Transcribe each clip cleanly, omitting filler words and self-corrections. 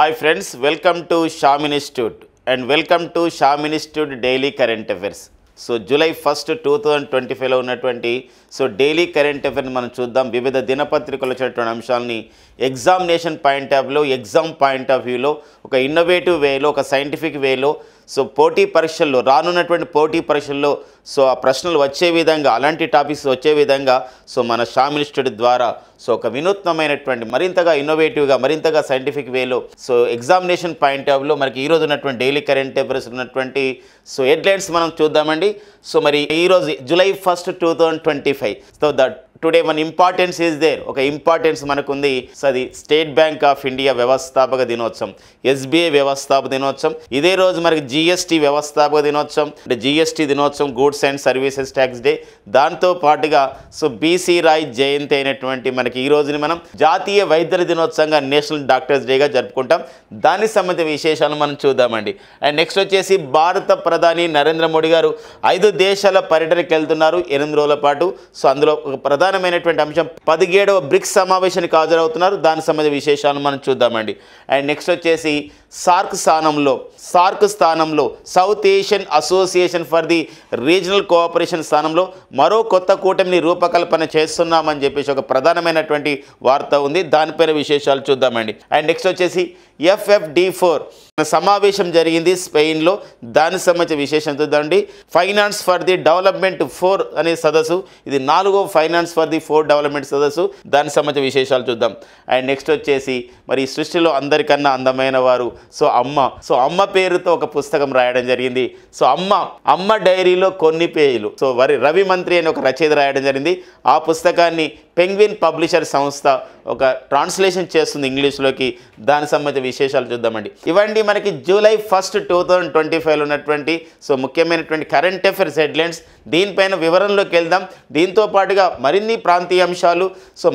Hi friends, welcome to Sham Institute and welcome to Sham Institute Daily Current Affairs. So July 1, 2025లో ఉన్నటువంటి daily current affairs మనం చూద్దాం. వివిధ దినపత్రికలు వచ్చినటువంటి అంశాలని examination point of వ్యూలో, exam point of వ్యూలో ఒక ఇన్నోవేటివ్ వేలో, ఒక సైంటిఫిక్ వేలో పోటీ పరీక్షల్లో, రానున్నటువంటి పోటీ పరీక్షల్లో ఆ ప్రశ్నలు వచ్చే విధంగా, అలాంటి టాపిక్స్ వచ్చే విధంగా మన షామ్ ఇన్స్టిట్యూట్ ద్వారా ఒక వినూత్నమైనటువంటి, మరింతగా ఇన్నోవేటివ్గా, మరింతగా సైంటిఫిక్ వేలో ఎగ్జామినేషన్ పాయింట్ ఆఫ్ వ్యూలో మనకి ఈరోజు ఉన్నటువంటి డైలీ కరెంట్ అఫైర్స్ ఉన్నటువంటి హెడ్లైన్స్ మనం చూద్దామండి. మరి ఈరోజు July 1, 2025 today one importance is there. ఒక ఇంపార్టెన్స్ మనకుంది. అది స్టేట్ బ్యాంక్ ఆఫ్ ఇండియా వ్యవస్థాపక దినోత్సవం, ఎస్బీఐ వ్యవస్థాపక దినోత్సవం. ఇదే రోజు మనకి జిఎస్టీ వ్యవస్థాపక దినోత్సవం, అంటే జిఎస్టీ దినోత్సవం, goods and services tax day. దాంతో పాటుగా బీసీ రాయ్ జయంతి అయినటువంటి మనకి ఈ రోజుని మనం జాతీయ వైద్యుల దినోత్సవంగా, నేషనల్ డాక్టర్స్ డేగా జరుపుకుంటాం. దానికి సంబంధించిన విశేషాలు మనం చూద్దామండి. అండ్ నెక్స్ట్ వచ్చేసి భారత ప్రధాని నరేంద్ర మోడీ గారు 5 దేశాల పర్యటనకి వెళ్తున్నారు 8 రోజుల పాటు. అందులో ఒక ప్రధానమైనటువంటి అంశం 17వ బ్రిక్స్ సమావేశానికి హాజరవుతున్నారు. దానికి సంబంధించిన విశేషాలను మనం చూద్దామండి. అండ్ నెక్స్ట్ వచ్చేసి సార్క్ స్థానంలో south Asian association for the regional cooperation స్థానంలో మరో కొత్త కూటమిని రూపకల్పన చేస్తున్నామని చెప్పేసి ఒక ప్రధానమైనటువంటి వార్త ఉంది. దానిపైన విశేషాలు చూద్దామండి. అండ్ నెక్స్ట్ వచ్చేసి FFD4 సమావేశం జరిగింది స్పెయిన్లో. దానికి సంబంధించిన విశేషం చూద్దామండి. ఫైనాన్స్ ఫర్ ది డెవలప్మెంట్ 4 అనే సదస్సు, ఇది 4వ ఫైనాన్స్ ఫర్ ది 4 డెవలప్మెంట్ సదస్సు. దానికి సంబంధించిన విశేషాలు చూద్దాం. అండ్ నెక్స్ట్ వచ్చేసి మరి సృష్టిలో అందరికన్నా అందమైన వారు అమ్మ పేరుతో ఒక పుస్తకం రాయడం జరిగింది. అమ్మ డైరీలో కొన్ని పేజీలు రవి మంత్రి అని ఒక రచయిత రాయడం జరిగింది. ఆ పుస్తకాన్ని పెంగ్విన్ పబ్లిషర్ సంస్థ ఒక ట్రాన్స్లేషన్ చేస్తుంది ఇంగ్లీష్లోకి. దానికి సంబంధించిన విశేషాలు చూద్దామండి. ఇవండి మనకి జూలై 1, 2025లో ఉన్నటువంటి ముఖ్యమైనటువంటి కరెంట్ అఫైర్స్ హెడ్లైన్స్. దీనిపైన వివరంలోకి వెళ్దాం. దీంతో పాటుగా మరిన్ని ప్రాంతీయ అంశాలు,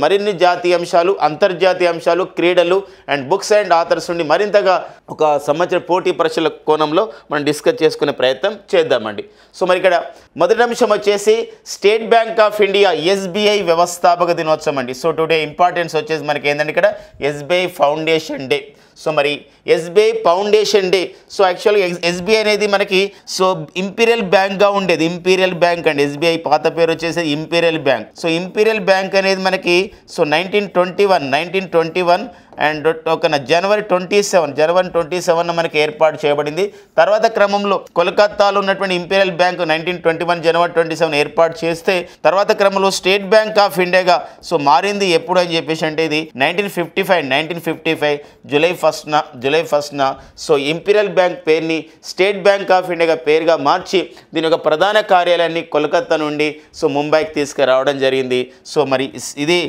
మరిన్ని జాతీయ అంశాలు, అంతర్జాతీయ అంశాలు, క్రీడలు అండ్ బుక్స్ అండ్ ఆథర్స్ నుండి మరింతగా ఒక సంవత్సరం పోటీ పరీక్షల కోణంలో మనం డిస్కస్ చేసుకునే ప్రయత్నం చేద్దామండి. మరి ఇక్కడ మొదటి అంశం వచ్చేసి state bank of India SBI వ్యవస్థాపక దినోత్సవం అండి. టుడే ఇంపార్టెన్స్ వచ్చేసి మనకి ఏంటంటే ఇక్కడ ఎస్బీఐ ఫౌండేషన్ డే. మరి ఎస్బీఐ ఫౌండేషన్ డే. యాక్చువల్గా ఎస్బీఐ అనేది మనకి ఇంపీరియల్ బ్యాంక్గా ఉండేది. ఇంపీరియల్ బ్యాంక్ అండి. ఎస్బీఐ పాత పేరు వచ్చేసి ఇంపీరియల్ బ్యాంక్. ఇంపీరియల్ బ్యాంక్ అనేది మనకి 1921 అండ్ ఒక జనవరి 27 మనకి ఏర్పాటు చేయబడింది. తర్వాత క్రమంలో కోల్కతాలో ఉన్నటువంటి ఇంపీరియల్ బ్యాంక్ 1921 జనవరి 27 ఏర్పాటు చేస్తే తర్వాత క్రమంలో స్టేట్ బ్యాంక్ ఆఫ్ ఇండియాగా మారింది. ఎప్పుడు అని చెప్పేసి అంటే ఇది 1955 జూలై 1న ఇంపీరియల్ బ్యాంక్ పేరుని స్టేట్ బ్యాంక్ ఆఫ్ ఇండియా పేరుగా మార్చి దీని యొక్క ప్రధాన కార్యాలయాన్ని కోల్కతా నుండి ముంబైకి తీసుకురావడం జరిగింది. మరి ఇది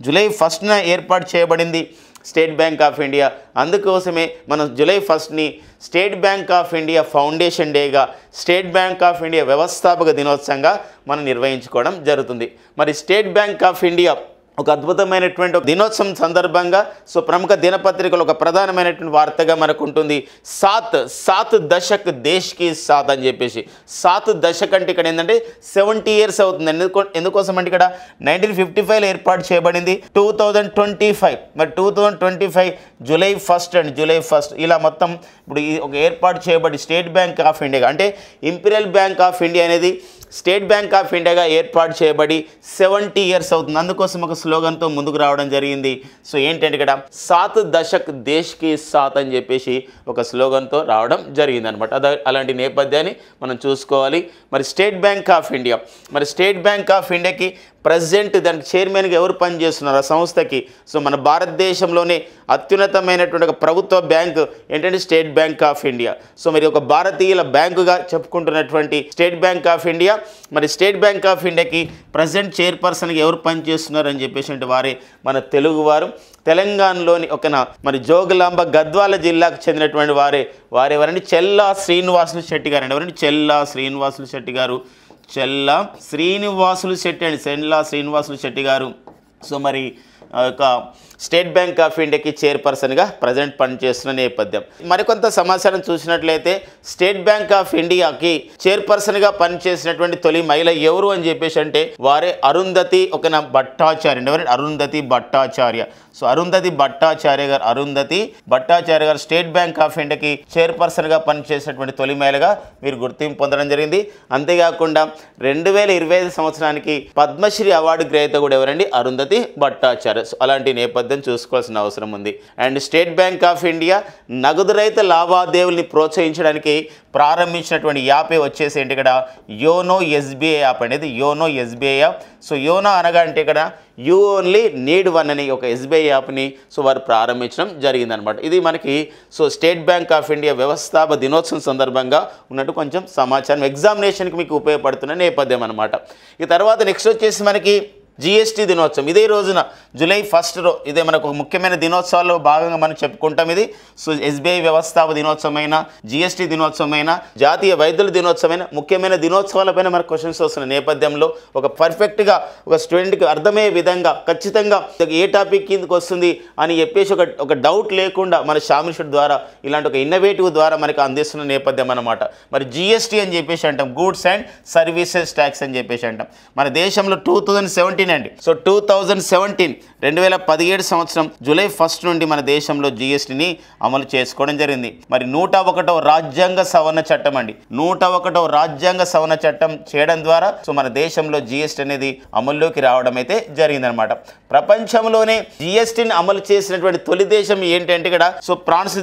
జూలై 1న ఏర్పాటు చేయబడింది స్టేట్ బ్యాంక్ ఆఫ్ ఇండియా. అందుకోసమే మనం జూలై 1ని state bank of India foundation డేగా, స్టేట్ బ్యాంక్ ఆఫ్ ఇండియా వ్యవస్థాపక దినోత్సవంగా మనం నిర్వహించుకోవడం జరుగుతుంది. మరి స్టేట్ బ్యాంక్ ఆఫ్ ఇండియా ఒక అద్భుతమైనటువంటి దినోత్సవం సందర్భంగా ప్రముఖ దినపత్రికలు ఒక ప్రధానమైనటువంటి వార్తగా మనకు ఉంటుంది. సాత్ దశక్ దేశ్ కి సాత్ అని చెప్పేసి. 7 దశక్ అంటే ఇక్కడ ఏంటంటే 70 years అవుతుంది. ఎందుకోసం అంటే ఇక్కడ 1955లో ఏర్పాటు చేయబడింది. 2025 మరి 2025 జూలై 1 అండి. జూలై 1 ఇలా మొత్తం ఇప్పుడు ఒక ఏర్పాటు చేయబడి స్టేట్ బ్యాంక్ ఆఫ్ ఇండియా, అంటే ఇంపీరియల్ బ్యాంక్ ఆఫ్ ఇండియా అనేది స్టేట్ బ్యాంక్ ఆఫ్ ఇండియాగా ఏర్పాటు చేయబడి 70 years అవుతుంది. అందుకోసం ఒక స్లోగన్తో ముందుకు రావడం జరిగింది. ఏంటంటే ఇక్కడ 7 దశక్ దేశ్ కి సాత్ అని చెప్పేసి ఒక స్లోగన్తో రావడం జరిగింది అనమాట. అలాంటి నేపథ్యాన్ని మనం చూసుకోవాలి. మరి స్టేట్ బ్యాంక్ ఆఫ్ ఇండియా, మరి స్టేట్ బ్యాంక్ ఆఫ్ ఇండియాకి ప్రెసిడెంట్, దానికి చైర్మన్గా ఎవరు పనిచేస్తున్నారు ఆ సంస్థకి? మన భారతదేశంలోనే అత్యున్నతమైనటువంటి ఒక ప్రభుత్వ బ్యాంకు ఏంటంటే స్టేట్ బ్యాంక్ ఆఫ్ ఇండియా. మరి ఒక భారతీయుల బ్యాంకుగా చెప్పుకుంటున్నటువంటి స్టేట్ బ్యాంక్ ఆఫ్ ఇండియా, మరి స్టేట్ బ్యాంక్ ఆఫ్ ఇండియాకి ప్రెసిడెంట్ చైర్పర్సన్గా ఎవరు పనిచేస్తున్నారు అని చెప్పేసి అంటే వారే మన తెలుగువారు. తెలంగాణలోని మరి జోగులాంబ గద్వాల జిల్లాకు చెందినటువంటి వారెవరండి? చెల్లా శ్రీనివాసులు శెట్టి గారు అండి. ఎవరండి? చెల్లా శ్రీనివాసులు శెట్టి గారు. చెల్లా శ్రీనివాసులు శెట్టి గారు. మరి స్టేట్ బ్యాంక్ ఆఫ్ ఇండియాకి చైర్పర్సన్గా ప్రజెంట్ పనిచేస్తున్న నేపథ్యం. మరికొంత సమాచారం చూసినట్లయితే స్టేట్ బ్యాంక్ ఆఫ్ ఇండియాకి చైర్పర్సన్గా పనిచేసినటువంటి తొలి మహిళ ఎవరు అని చెప్పేసి అంటే వారే అరుంధతి భట్టాచార్య. అరుంధతి భట్టాచార్య. సో అరుంధతి భట్టాచార్య గారు స్టేట్ బ్యాంక్ ఆఫ్ ఇండియాకి చైర్పర్సన్గా పనిచేసినటువంటి తొలి మహిళగా మీరు గుర్తింపు పొందడం జరిగింది. అంతేకాకుండా 2025 సంవత్సరానికి పద్మశ్రీ అవార్డు గ్రహీత కూడా ఎవరండి? అరుంధతి భట్టాచార్య. సో అలాంటి నేపథ్యం చూసుకోవాల్సిన అవసరం ఉంది. And state bank of India నగదు రహిత లావాదేవీల్ని ప్రోత్సహించడానికి ప్రారంభించినటువంటి యాపే వచ్చేసి ఏంటి ఇక్కడ యోనో ఎస్బీఐ యాప్ అనేది. YONO SBI app. So YONO అనగా అంటే ఇక్కడ యూ ఓన్లీ నీడ్ వన్ అని ఒక ఎస్బీఐ యాప్ని సో వారు ప్రారంభించడం జరిగిందనమాట. ఇది మనకి so state bank of India వ్యవస్థాపక దినోత్సవం సందర్భంగా ఉన్నట్టు కొంచెం సమాచారం ఎగ్జామినేషన్కి మీకు ఉపయోగపడుతున్న నేపథ్యం అనమాట. ఈ తర్వాత నెక్స్ట్ వచ్చేసి మనకి జిఎస్టీ దినోత్సవం. ఇదే రోజున జూలై 1 ఇదే మనకు ముఖ్యమైన దినోత్సవాల్లో భాగంగా మనం చెప్పుకుంటాం. ఇది సో ఎస్బీఐ వ్యవస్థాపక దినోత్సవమైన, జిఎస్టీ దినోత్సవమైన, జాతీయ వైద్యుల దినోత్సవమైన ముఖ్యమైన దినోత్సవాలపైన మనకు క్వశ్చన్స్ వస్తున్న నేపథ్యంలో ఒక పర్ఫెక్ట్గా ఒక స్టూడెంట్కి అర్థమయ్యే విధంగా ఖచ్చితంగా ఏ టాపిక్ కిందకి వస్తుంది అని చెప్పేసి ఒక డౌట్ లేకుండా మన షామినిస్టూడ్ ద్వారా ఇలాంటి ఒక ఇన్నోవేటివ్ ద్వారా మనకు అందిస్తున్న నేపథ్యం అన్నమాట. మరి జిఎస్టీ అని చెప్పేసి అంటాం, గూడ్స్ అండ్ సర్వీసెస్ ట్యాక్స్ అని చెప్పేసి అంటాం. మన దేశంలో 2017 అండి. సో 2017 సంవత్సరం జూలై 1 నుండి మన దేశంలో జిఎస్టీని అమలు చేసుకోవడం జరిగింది. మరి 101వ రాజ్యాంగ సవరణ చట్టం అండి. 101వ రాజ్యాంగ సవరణ చట్టం చేయడం ద్వారా సో మన దేశంలో జిఎస్టీ అనేది అమల్లోకి రావడం అయితే జరిగిందనమాట. ప్రపంచంలోనే జిఎస్టీని అమలు చేసినటువంటి తొలి దేశం ఏంటంటే ఇక్కడ సో ఫ్రాన్స్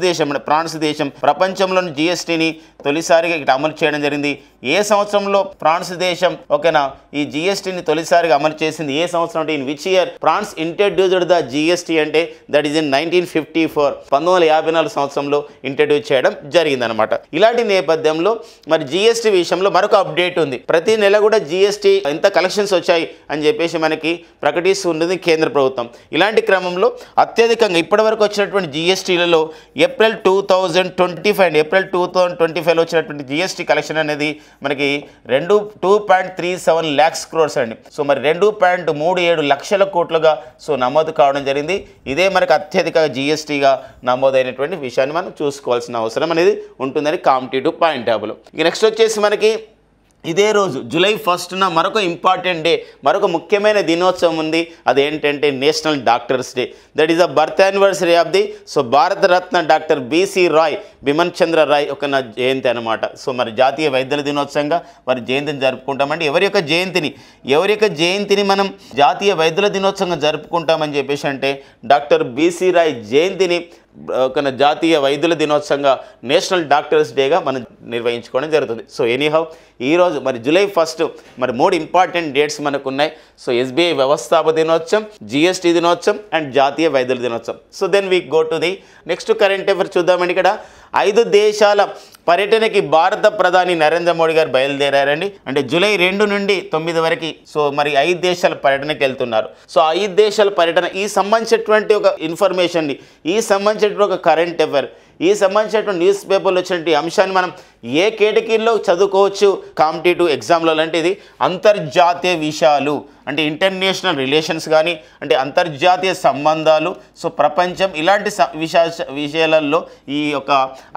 దేశం ప్రపంచంలోని జిఎస్టీని తొలిసారిగా ఇక్కడ అమలు చేయడం జరిగింది. ఏ సంవత్సరంలో ఫ్రాన్స్ దేశం ఓకేనా ఈ జిఎస్టీని తొలిసారిగా అమలు చేసింది? ఏ సంవత్సరం అంటే in which year France introduced the GST అంటే దట్ ఈస్ ఇన్ 1954. 1954 సంవత్సరంలో ఇంట్రడ్యూస్ చేయడం జరిగిందనమాట. ఇలాంటి నేపథ్యంలో మరి జిఎస్టీ విషయంలో మరొక అప్డేట్ ఉంది. ప్రతి నెల కూడా జిఎస్టీ ఎంత కలెక్షన్స్ వచ్చాయి అని చెప్పేసి మనకి ప్రకటిస్తూ ఉంటుంది కేంద్ర ప్రభుత్వం. ఇలాంటి క్రమంలో అత్యధికంగా ఇప్పటివరకు వచ్చినటువంటి జిఎస్టీలలో ఏప్రిల్ 2025 వచ్చినటువంటి జిఎస్టీ కలెక్షన్ అనేది మనకి 2.37 lakhs crores అండి. సో మరి 2.37 లక్షల కోట్లుగా సో నమోదు కావడం జరిగింది. ఇదే మనకు అత్యధిక జిఎస్టీగా నమోదైనటువంటి విషయాన్ని మనం చూసుకోవాల్సిన అవసరం అనేది ఉంటుందని కాంపిటేటివ్ పాయింట్ ఆఫ్లో. ఇక నెక్స్ట్ వచ్చేసి మనకి ఇదే రోజు జూలై 1న మరొక ఇంపార్టెంట్ డే, మరొక ముఖ్యమైన దినోత్సవం ఉంది. అదేంటంటే national doctors day. That is the birth anniversary of the so Bharat Ratna doctor BC Roy, Biman చంద్ర రాయ్ ఒక జయంతి అనమాట. సో మరి జాతీయ వైద్యుల దినోత్సవంగా వారి జయంతిని జరుపుకుంటామండి. ఎవరి యొక్క జయంతిని మనం జాతీయ వైద్యుల దినోత్సవంగా జరుపుకుంటామని చెప్పేసి అంటే డాక్టర్ బిసి రాయ్ జయంతిని ఒక జాతీయ వైద్యుల దినోత్సవంగా నేషనల్ డాక్టర్స్ డేగా మనం నిర్వహించుకోవడం జరుగుతుంది. సో ఎనీహౌ ఈరోజు మరి జూలై 1 మరి 3 ఇంపార్టెంట్ డేట్స్ మనకు ఉన్నాయి. సో ఎస్బీఐ వ్యవస్థాపక దినోత్సవం, జిఎస్టీ దినోత్సవం అండ్ జాతీయ వైద్యుల దినోత్సవం. So then we go to the next current affair చూద్దామండి. ఇక్కడ 5 దేశాల పర్యటనకి భారత ప్రధాని నరేంద్ర మోడీ గారు బయలుదేరారండి. అంటే జూలై 2 నుండి 9 వరకు సో మరి 5 దేశాల పర్యటనకి వెళ్తున్నారు. సో 5 దేశాల పర్యటన ఈ సంబంధించినటువంటి ఒక ఇన్ఫర్మేషన్ని, ఈ సంబంధించినటువంటి ఒక కరెంట్ అఫైర్, ఈ సంబంధించినటువంటి న్యూస్ పేపర్లో వచ్చినటువంటి అంశాన్ని మనం ఏ కేటగిరీలో చదువుకోవచ్చు కాంపిటేటివ్ ఎగ్జామ్లో అంటే ఇది అంతర్జాతీయ విషయాలు అంటే ఇంటర్నేషనల్ రిలేషన్స్ కానీ అంటే అంతర్జాతీయ సంబంధాలు సో ప్రపంచం ఇలాంటి విషయాలలో ఈ యొక్క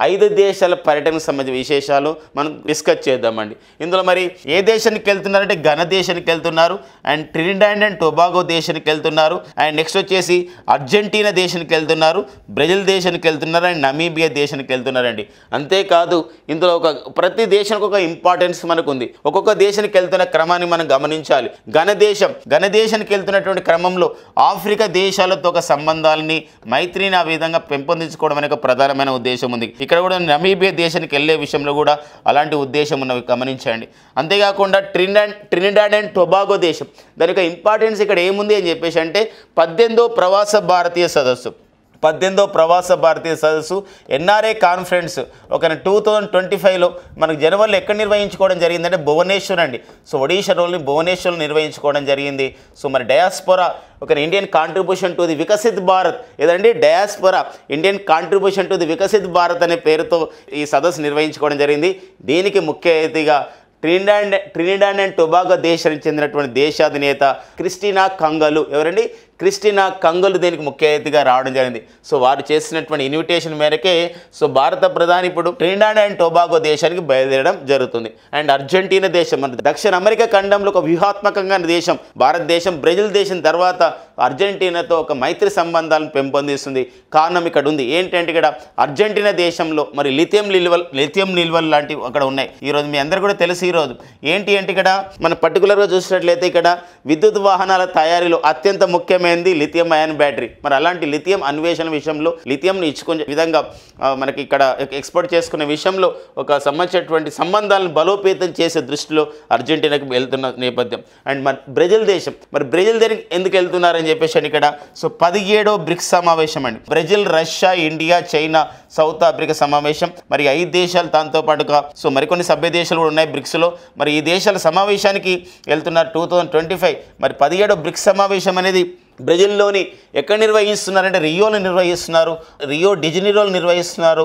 5 దేశాల పర్యటనకు సంబంధించిన విశేషాలు మనం డిస్కస్ చేద్దామండి. ఇందులో మరి ఏ దేశానికి వెళ్తున్నారంటే ఘన దేశానికి వెళ్తున్నారు, అండ్ ట్రినిడాడ్ అండ్ టొబాగో దేశానికి వెళ్తున్నారు, అండ్ నెక్స్ట్ వచ్చేసి అర్జెంటీనా దేశానికి వెళ్తున్నారు, బ్రెజిల్ దేశానికి వెళ్తున్నారు, అండ్ నమీబియా దేశానికి వెళ్తున్నారండి. అంతేకాదు ఇందులో ప్రతి దేశానికి ఒక ఇంపార్టెన్స్ మనకు ఉంది. ఒక్కొక్క దేశానికి వెళ్తున్న క్రమాన్ని మనం గమనించాలి. ఘన దేశానికి వెళ్తున్నటువంటి క్రమంలో ఆఫ్రికా దేశాలతో ఒక సంబంధాలని మైత్రిని ఆ విధంగా పెంపొందించుకోవడం అనే ఒక ప్రధానమైన ఉద్దేశం ఉంది. ఇక్కడ కూడా నమీబియా దేశానికి వెళ్ళే విషయంలో కూడా అలాంటి ఉద్దేశం ఉన్నవి గమనించండి. అంతేకాకుండా ట్రినిడాడ్ అండ్ టొబాగో దేశం దాని యొక్క ఇంపార్టెన్స్ ఇక్కడ ఏముంది అని చెప్పేసి అంటే 18వ ప్రవాస భారతీయ సదస్సు ఎన్ఆర్ఐ కాన్ఫరెన్స్ ఒక 2025లో మనకు జనవరిలో ఎక్కడ నిర్వహించుకోవడం జరిగిందంటే భువనేశ్వర్ అండి. సో ఒడిషాలోని భువనేశ్వర్లో నిర్వహించుకోవడం జరిగింది. సో మరి డయాస్పోరా ఒక Indian contribution to the Viksit Bharat ఏదండి diaspora Indian contribution to the Viksit Bharat అనే పేరుతో ఈ సదస్సు నిర్వహించుకోవడం జరిగింది. దీనికి ముఖ్య అతిథిగా ట్రినిడాడ్ అండ్ టొబాగో దేశానికి చెందినటువంటి దేశాధినేత క్రిస్టినా కంగలు ఎవరండి క్రిస్టినా కంగోలు దీనికి ముఖ్య అతిథిగా రావడం జరిగింది. సో వారు చేసినటువంటి ఇన్విటేషన్ మేరకే సో భారత ప్రధాని ఇప్పుడు ట్రినిడాడ్ అండ్ టొబాగో దేశానికి బయలుదేరడం జరుగుతుంది. అండ్ అర్జెంటీనా దేశం మన దక్షిణ అమెరికా ఖండంలో ఒక వ్యూహాత్మకంగా దేశం భారతదేశం. బ్రెజిల్ దేశం తర్వాత అర్జెంటీనాతో ఒక మైత్రి సంబంధాలను పెంపొందిస్తుంది. కారణం ఇక్కడ ఉంది ఏంటంటే, ఇక్కడ అర్జెంటీనా దేశంలో మరి లిథియం నిల్వలు లాంటివి అక్కడ ఉన్నాయి. ఈరోజు మీ అందరూ కూడా తెలుసు. ఈరోజు ఏంటి అంటే ఇక్కడ మన పర్టికులర్గా చూసినట్లయితే ఇక్కడ విద్యుత్ వాహనాల తయారీలో అత్యంత ముఖ్యమైనది లిథియం అయాన్ బ్యాటరీ. మరి అలాంటి లిథియం అన్వేషణ విషయంలో లిథియంను ఇచ్చుకునే విధంగా మనకి ఇక్కడ ఎక్స్పోర్ట్ చేసుకునే విషయంలో ఒక సంబంధించినటువంటి సంబంధాలను బలోపేతం చేసే దృష్టిలో అర్జెంటీనాకి వెళ్తున్న నేపథ్యం. అండ్ మరి బ్రెజిల్ దేశం దేనికి ఎందుకు వెళ్తున్నారని చెప్పేసి అని ఇక్కడ సో 17వ బ్రిక్స్ సమావేశం అండి. Brazil, Russia, India, China, south Africa సమావేశం. మరి 5 దేశాలు దాంతో పాటుగా సో మరికొన్ని సభ్య దేశాలు కూడా ఉన్నాయి బ్రిక్స్లో. మరి ఈ దేశాల సమావేశానికి వెళ్తున్నారు 2025. మరి 17వ బ్రిక్స్ సమావేశం అనేది బ్రెజిల్లోని ఎక్కడ నిర్వహిస్తున్నారంటే రియోలో నిర్వహిస్తున్నారు. రియో డిజనీరోలో నిర్వహిస్తున్నారు.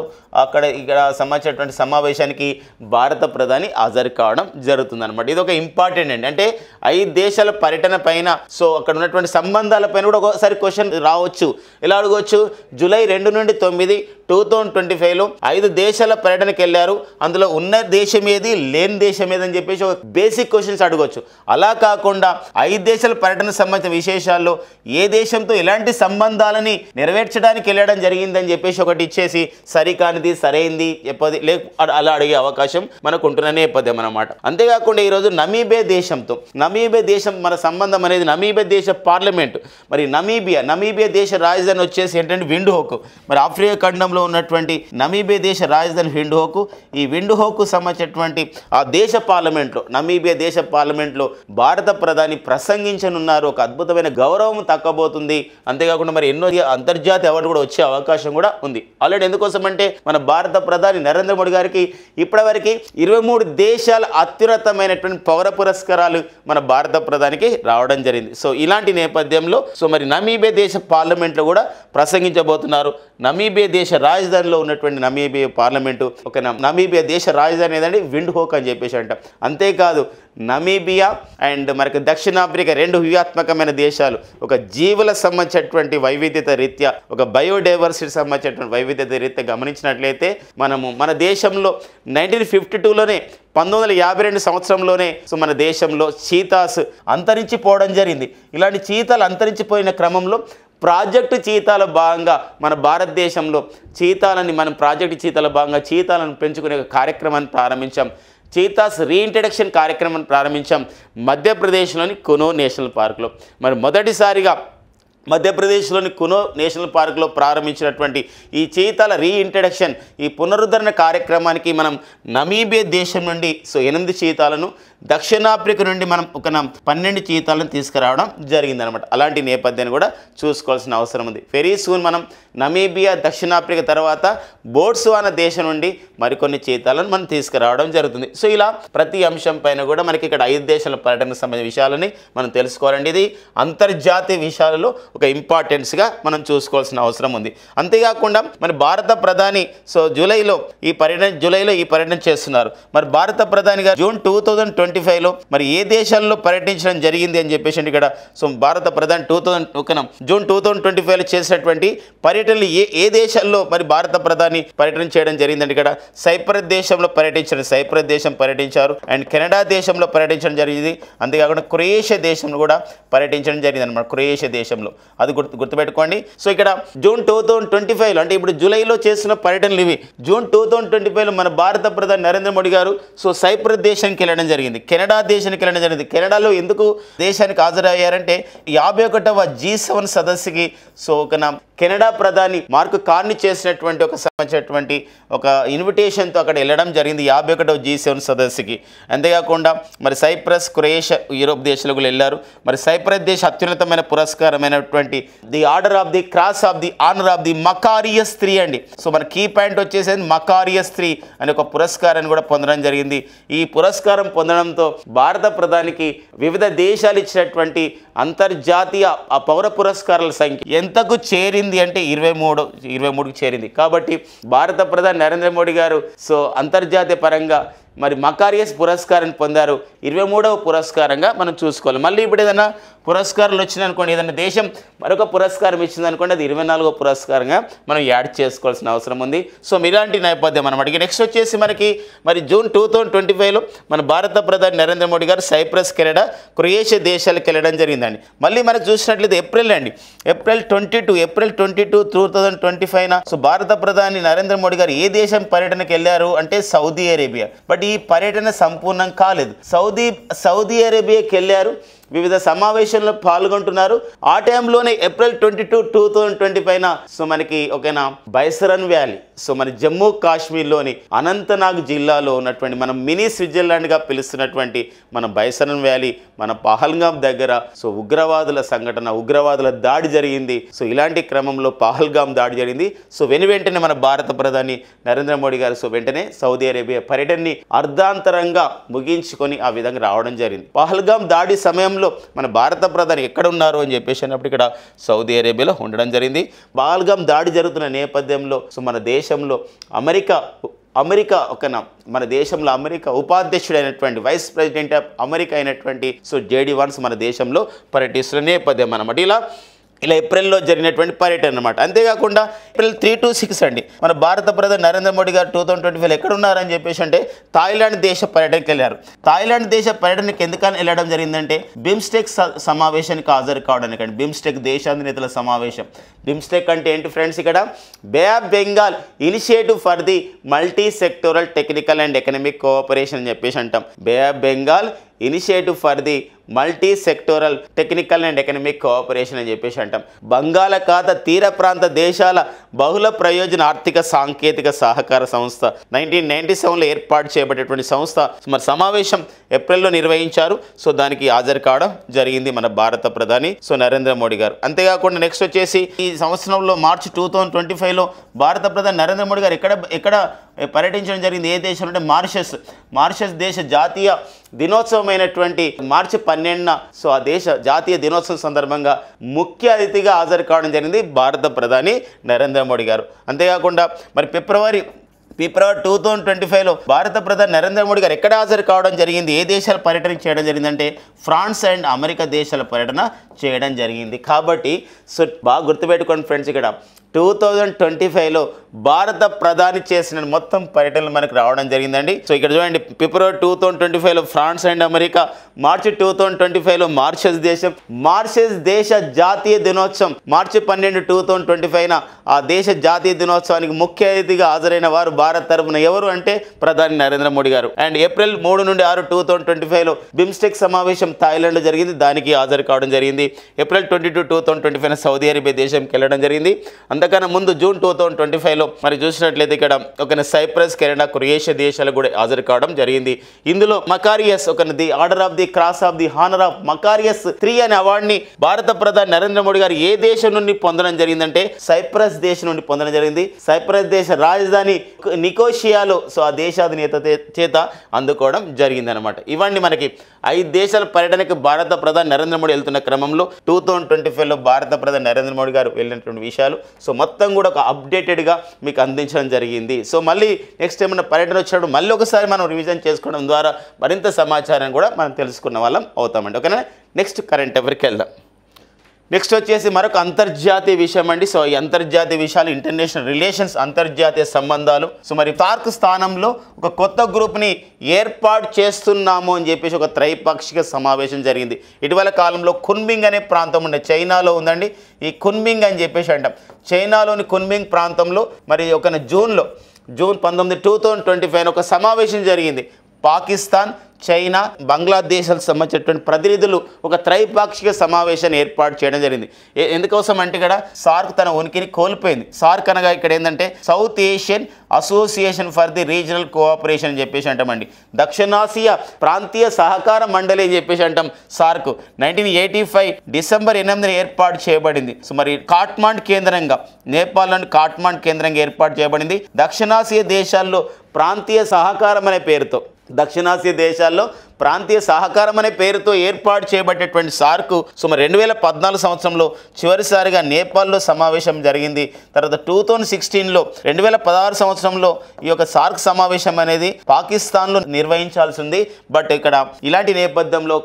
ఇక్కడ సంబంధించినటువంటి సమావేశానికి భారత ప్రధాని హాజరు కావడం జరుగుతుంది అనమాట. ఇది ఒక ఇంపార్టెంట్ అండి. అంటే 5 దేశాల పర్యటన పైన సో అక్కడ ఉన్నటువంటి సంబంధాల పైన కూడా ఒకసారి క్వశ్చన్ రావచ్చు. ఎలా అడగవచ్చు? జూలై 2 నుండి 9, 2025లో 5 దేశాల పర్యటనకి వెళ్ళారు. అందులో ఉన్న దేశం ఏది, లేని దేశం ఏదని చెప్పేసి ఒక బేసిక్ క్వశ్చన్స్ అడగవచ్చు. అలా కాకుండా 5 దేశాల పర్యటన సంబంధించిన విశేషాల్లో ఏ దేశంతో ఎలాంటి సంబంధాలని నెరవేర్చడానికి వెళ్ళడం జరిగిందని చెప్పేసి ఒకటి ఇచ్చేసి సరికానిది సరైంది చెప్పది అలా అడిగే అవకాశం మనకు ఉంటున్న నేపథ్యం అన్నమాట. అంతేకాకుండా ఈరోజు నమీబియా దేశం మన సంబంధం అనేది నమీబియా దేశ పార్లమెంటు. మరి నమీబియా దేశ రాజధాని వచ్చేసి ఏంటంటే విండ్హోక్. మరి ఆఫ్రికా ఖండంలో ఉన్నటువంటి నమీబియా దేశ రాజధాని విండ్హోక్. ఈ విండ్హోక్ సంబంధించినటువంటి ఆ దేశ పార్లమెంట్లో నమీబియా దేశ పార్లమెంట్లో భారత ప్రధాని ప్రసంగించనున్నారు. ఒక అద్భుతమైన గౌరవం తక్కబోతుంది. అంతేకాకుండా మరి ఎన్నో అంతర్జాతీయ అవార్డు కూడా వచ్చే అవకాశం కూడా ఉంది. ఆల్రెడీ ఎందుకోసం అంటే మన భారత ప్రధాని నరేంద్ర మోడీ గారికి ఇప్పటివరకు 23 దేశాల అత్యున్నతమైనటువంటి పౌర పురస్కారాలు మన భారత ప్రధానికి రావడం జరిగింది. సో ఇలాంటి నేపథ్యంలో సో మరి నమీబియా దేశ పార్లమెంట్లో కూడా ప్రసంగించబోతున్నారు. నమీబియా దేశ రాజధానిలో ఉన్నటువంటి నమీబియా పార్లమెంటు ఒక నమీబియా దేశ రాజధాని ఏదంటే విండ్హోక్ అని చెప్పేసి అంటాం. అంతేకాదు నమీబియా అండ్ మనకి దక్షిణాఫ్రికా 2 వ్యూహాత్మకమైన దేశాలు. ఒక జీవుల సంబంధించినటువంటి వైవిధ్యత రీత్యా, ఒక బయోడైవర్సిటీ సంబంధించినటువంటి వైవిధ్యత రీత్యా గమనించినట్లయితే మన దేశంలో 1952లోనే 1952 సంవత్సరంలోనే సో మన దేశంలో చీతాస్ అంతరించిపోవడం జరిగింది. ఇలాంటి చీతాలు అంతరించిపోయిన క్రమంలో ప్రాజెక్టు చీతాల భాగంగా మన భారతదేశంలో ప్రాజెక్టు చీతాల భాగంగా చీతాలను పెంచుకునే కార్యక్రమాన్ని ప్రారంభించాం. చీతాస్ రీఇంట్రడక్షన్ కార్యక్రమాన్ని ప్రారంభించాం మధ్యప్రదేశ్లోని కునో నేషనల్ పార్క్లో. మరి మొదటిసారిగా మధ్యప్రదేశ్లోని కునో నేషనల్ పార్క్లో ప్రారంభించినటువంటి ఈ చీతాల రీఇంట్రడక్షన్, ఈ పునరుద్ధరణ కార్యక్రమానికి మనం నమీబియా దేశం నుండి సో 8 చీతాలను, దక్షిణాఫ్రికా నుండి మనం ఒక 12 చీతాలను తీసుకురావడం జరిగిందనమాట. అలాంటి నేపథ్యాన్ని కూడా చూసుకోవాల్సిన అవసరం ఉంది. వెరీ సూన్ మనం నమీబియా, దక్షిణాఫ్రికా తర్వాత బోట్స్వానా దేశం నుండి మరికొన్ని చీతాలను మనం తీసుకురావడం జరుగుతుంది. సో ఇలా ప్రతి అంశం పైన కూడా మనకి ఇక్కడ 5 దేశాల పర్యటనకు సంబంధించిన విషయాలని మనం తెలుసుకోవాలండి. ఇది అంతర్జాతీయ విషయాలలో ఒక ఇంపార్టెన్స్గా మనం చూసుకోవాల్సిన అవసరం ఉంది. అంతేకాకుండా మరి భారత ప్రధాని సో జూలైలో ఈ పర్యటన చేస్తున్నారు. మరి భారత ప్రధాని గారు జూన్ 2025లో మరి ఏ దేశాల్లో పర్యటించడం జరిగింది అని చెప్పేసి ఇక్కడ సో భారత ప్రధాని జూన్ 2025లో చేసినటువంటి పర్యటనలు ఏ దేశాల్లో మరి భారత ప్రధాని పర్యటన చేయడం జరిగిందంటే ఇక్కడ సైప్రస్ దేశంలో పర్యటించారు అండ్ కెనడా దేశంలో పర్యటించడం జరిగింది. అంతేకాకుండా క్రొయేషియా దేశంలో కూడా పర్యటించడం జరిగింది అనమాట. క్రొయేషియా దేశంలో అది గుర్తుపెట్టుకోండి. సో ఇక్కడ జూన్ 2025లో అంటే ఇప్పుడు జూలైలో చేసిన పర్యటనలు ఇవి. జూన్ 2025లో మన భారత ప్రధాని నరేంద్ర మోడీ గారు సో సైప్రస్ దేశానికి వెళ్ళడం జరిగింది, కెనడా దేశానికి వెళ్ళడం జరిగింది. కెనడాలో ఎందుకు దేశానికి హాజరయ్యారంటే 51వ G7 సదస్సుకి సో ఒక కెనడా ప్రధాని మార్క్ కార్ని చేసినటువంటి ఒక ఇన్విటేషన్తో అక్కడ వెళ్ళడం జరిగింది 51వ G7 సదస్సుకి. అంతేకాకుండా మరి సైప్రస్, క్రొయేషియా, యూరోప్ దేశాలకు వెళ్ళారు. మరి సైప్రస్ దేశ అత్యున్నతమైన పురస్కారమైనటువంటి the order of the cross of the honour of the Makarios 3 అండి. సో మన కీ పాయింట్ వచ్చేసేది మకారియస్ 3 అనే ఒక పురస్కారాన్ని కూడా పొందడం జరిగింది. ఈ పురస్కారం పొందడంతో భారత ప్రధానికి వివిధ దేశాలు ఇచ్చినటువంటి అంతర్జాతీయ పౌర పురస్కారాల సంఖ్య ఎంతకు చేరింది అంటే 23కి చేరింది. కాబట్టి భారత ప్రధాని నరేంద్ర మోడీ గారు సో అంతర్జాతీయ పరంగా మరి మకారియస్ పురస్కారాన్ని పొందారు. 23వ పురస్కారంగా మనం చూసుకోవాలి. మళ్ళీ ఇప్పుడు ఏదైనా పురస్కారాలు వచ్చినాయనుకోండి, ఏదైనా దేశం మరొక పురస్కారం ఇచ్చిందనుకోండి, అది 24వ పురస్కారంగా మనం యాడ్ చేసుకోవాల్సిన అవసరం ఉంది. సో ఇలాంటి నేపథ్యం అనమాట. నెక్స్ట్ వచ్చేసి మనకి మరి జూన్ 2025లో మన భారత ప్రధాని నరేంద్ర మోడీ గారు సైప్రస్, కెనడా, క్రొయేషియా దేశాలకు వెళ్ళడం జరిగిందండి. మళ్ళీ మనకు చూసినట్లయితే ఏప్రిల్ 22, 2025 సో భారత ప్రధాని నరేంద్ర మోడీ గారు ఏ దేశం పర్యటనకు వెళ్ళారు అంటే సౌదీ అరేబియా. బట్ ఈ పర్యటన సంపూర్ణం కాలేదు. సౌదీ అరేబియాకి వెళ్ళారు, వివిధ సమావేశంలో పాల్గొంటున్నారు. ఆ టైంలోనే ఏప్రిల్ 22, 2025 సో మనకి ఓకేనా బైసరన్ వ్యాలీ, సో మన జమ్మూ కాశ్మీర్లోని అనంతనాగ్ జిల్లాలో ఉన్నటువంటి మనం మినీ స్విట్జర్లాండ్గా పిలుస్తున్నటువంటి మన బైసరన్ వ్యాలీ, మన పహల్గాం దగ్గర సో ఉగ్రవాదుల సంఘటన, ఉగ్రవాదుల దాడి జరిగింది. సో ఇలాంటి క్రమంలో పహల్గాం దాడి జరిగింది. సో వెంటనే మన భారత ప్రధాని నరేంద్ర మోడీ గారు సో వెంటనే సౌదీ అరేబియా పర్యటనని అర్ధాంతరంగా ముగించుకొని ఆ విధంగా రావడం జరిగింది. పహల్గాం దాడి సమయంలో మన భారత ప్రధాని ఎక్కడ ఉన్నారు అని చెప్పేసి అన్నప్పుడు ఇక్కడ సౌదీ అరేబియాలో ఉండడం జరిగింది. పహల్గాం దాడి జరుగుతున్న నేపథ్యంలో సో మన దేశంలో మన దేశంలో అమెరికా ఉపాధ్యక్షుడైనటువంటి వైస్ ప్రెసిడెంట్ ఆఫ్ అమెరికా అయినటువంటి సో జేడీ వాన్స్ మన దేశంలో పర్యటిస్తున్న నేపథ్యం అన్నమాట. ఇలా ఏప్రిల్లో జరిగినటువంటి పర్యటన అనమాట. అంతేకాకుండా ఏప్రిల్ 3 to 6 అండి మన భారత ప్రధాని నరేంద్ర మోడీ గారు 2025 ఎక్కడ ఉన్నారని చెప్పేసి అంటే థాయిలాండ్ దేశ పర్యటనకి వెళ్ళారు. థాయిలాండ్ దేశ పర్యటనకి ఎందుకని వెళ్ళడం జరిగిందంటే బిమ్స్టెక్ సమావేశానికి హాజరు కావడానికి అండి. బిమ్స్టెక్ దేశాధినేతల సమావేశం. బిమ్స్టెక్ అంటే ఏంటి ఫ్రెండ్స్, ఇక్కడ bay of Bengal initiative for the multi sectoral technical and economic cooperation అని చెప్పేసి అంటాం. Bay of Bengal initiative for the multi sectoral technical and economic cooperation అని చెప్పేసి అంటాం. బంగాళాఖాత తీర ప్రాంత దేశాల బహుళ ప్రయోజన ఆర్థిక సాంకేతిక సహకార సంస్థ 1997లో ఏర్పాటు చేయబడేటువంటి సంస్థ మరి సమావేశం ఏప్రిల్లో నిర్వహించారు. సో దానికి హాజరు కావడం జరిగింది మన భారత ప్రధాని సో నరేంద్ర మోడీ గారు. అంతేకాకుండా నెక్స్ట్ వచ్చేసి ఈ సంవత్సరంలో మార్చి 2025లో భారత ప్రధాని నరేంద్ర మోడీ గారు ఎక్కడ పర్యటించడం జరిగింది, ఏ దేశం అంటే మారిషస్ దేశ జాతీయ దినోత్సవమైనటువంటి మార్చి 12న సో ఆ దేశ జాతీయ దినోత్సవం సందర్భంగా ముఖ్య అతిథిగా హాజరు కావడం జరిగింది భారత ప్రధాని నరేంద్ర మోడీ గారు. అంతేకాకుండా మరి ఫిబ్రవరి 2025లో భారత ప్రధాని నరేంద్ర మోడీ గారు ఎక్కడ హాజరు కావడం జరిగింది, ఏ దేశాల పర్యటన చేయడం జరిగిందంటే ఫ్రాన్స్ అండ్ అమెరికా దేశాల పర్యటన చేయడం జరిగింది. కాబట్టి సో బాగా గుర్తుపెట్టుకోండి ఫ్రెండ్స్, ఇక్కడ 2025లో భారత ప్రధాని చేసిన మొత్తం పర్యటనలు మనకు రావడం జరిగిందండి. సో ఇక్కడ చూడండి, ఫిబ్రవరి 2025లో ఫ్రాన్స్ అండ్ అమెరికా, మార్చి 2025లో మారిషస్ దేశ జాతీయ దినోత్సవం మార్చి 12, 2025న ఆ దేశ జాతీయ దినోత్సవానికి ముఖ్య అతిథిగా హాజరైన వారు భారత్ తరఫున ఎవరు అంటే ప్రధాని నరేంద్ర మోడీ గారు. అండ్ ఏప్రిల్ 3 నుండి 6, 2025లో బిమ్స్టెక్ సమావేశం థాయిలాండ్లో జరిగింది, దానికి హాజరు కావడం జరిగింది. ఏప్రిల్ 22, 2025 సౌదీ అరేబియా దేశంకి వెళ్ళడం జరిగింది. అంతకన్నా ముందు జూన్ 2025లో మరి చూసినట్లయితే ఇక్కడ ఒక సైప్రస్, కెనడా, క్రొయేషియా దేశాలకు కూడా హాజరు కావడం జరిగింది. ఇందులో Makarios the order of the cross of the honour of Makarios 3 అనే అవార్డుని భారత ప్రధాని నరేంద్ర మోడీ గారు ఏ దేశం నుండి పొందడం జరిగిందంటే సైప్రస్ దేశం నుండి పొందడం జరిగింది. సైప్రస్ దేశ రాజధాని నికోషియాలో సో ఆ దేశాధినేత చేత అందుకోవడం జరిగింది అనమాట. ఇవన్నీ మనకి 5 దేశాల పర్యటనకు భారత ప్రధాని నరేంద్ర మోడీ వెళ్తున్న క్రమంలో 2025లో భారత ప్రధాని నరేంద్ర మోడీ గారు వెళ్ళినటువంటి విషయాలు సో మొత్తం కూడా ఒక అప్డేటెడ్గా మీకు అందించడం జరిగింది. సో మళ్ళీ నెక్స్ట్ ఏమైనా పర్యటన వచ్చినప్పుడు మళ్ళీ ఒకసారి మనం రివిజన్ చేసుకోవడం ద్వారా మరింత సమాచారం కూడా మనం తెలుసుకున్న వాళ్ళం అవుతామండి. ఓకేనా, నెక్స్ట్ కరెంట్ అఫైర్కి వెళ్దాం. నెక్స్ట్ వచ్చేసి మరొక అంతర్జాతీయ విషయం అండి. సో ఈ అంతర్జాతీయ విషయాలు ఇంటర్నేషనల్ రిలేషన్స్, అంతర్జాతీయ సంబంధాలు. సో మరి సార్క్ స్థానంలో ఒక కొత్త గ్రూప్ని ఏర్పాటు చేస్తున్నాము అని చెప్పేసి ఒక త్రైపాక్షిక సమావేశం జరిగింది. ఇటీవల కాలంలో కున్మింగ్ అనే ప్రాంతం ఉండే చైనాలో ఉందండి. ఈ కున్మింగ్ అని చెప్పేసి అంటాం. చైనాలోని కున్మింగ్ ప్రాంతంలో మరి ఒక జూన్ 19, 2025 ఒక సమావేశం జరిగింది. పాకిస్తాన్, చైనా, బంగ్లాదేశ్లకు సంబంధించినటువంటి ప్రతినిధులు ఒక త్రైపాక్షిక సమావేశాన్ని ఏర్పాటు చేయడం జరిగింది. ఎందుకోసం అంటే ఇక్కడ సార్క్ తన ఉనికిని కోల్పోయింది. సార్క్ అనగా ఇక్కడ ఏంటంటే south Asian association for the regional cooperation అని చెప్పేసి అంటామండి. దక్షిణాసియా ప్రాంతీయ సహకార మండలి అని చెప్పేసి అంటాం. సార్క్ 1985 డిసెంబర్ 8న ఏర్పాటు చేయబడింది. సో మరి కాఠ్మండ్ కేంద్రంగా, నేపాల్లోని కాఠ్మండ్ కేంద్రంగా ఏర్పాటు చేయబడింది. దక్షిణాసియా దేశాల్లో ప్రాంతీయ సహకారం అనే పేరుతో, దక్షిణాసియా దేశాల్లో ప్రాంతీయ సహకారం అనే పేరుతో ఏర్పాటు చేయబడేటువంటి సార్క్ సో మరి 2014 సంవత్సరంలో చివరిసారిగా నేపాల్లో సమావేశం జరిగింది. తర్వాత 2016లో 2016 సంవత్సరంలో ఈ యొక్క సార్క్ సమావేశం అనేది పాకిస్తాన్లో నిర్వహించాల్సి ఉంది. బట్ ఇక్కడ ఇలాంటి నేపథ్యంలో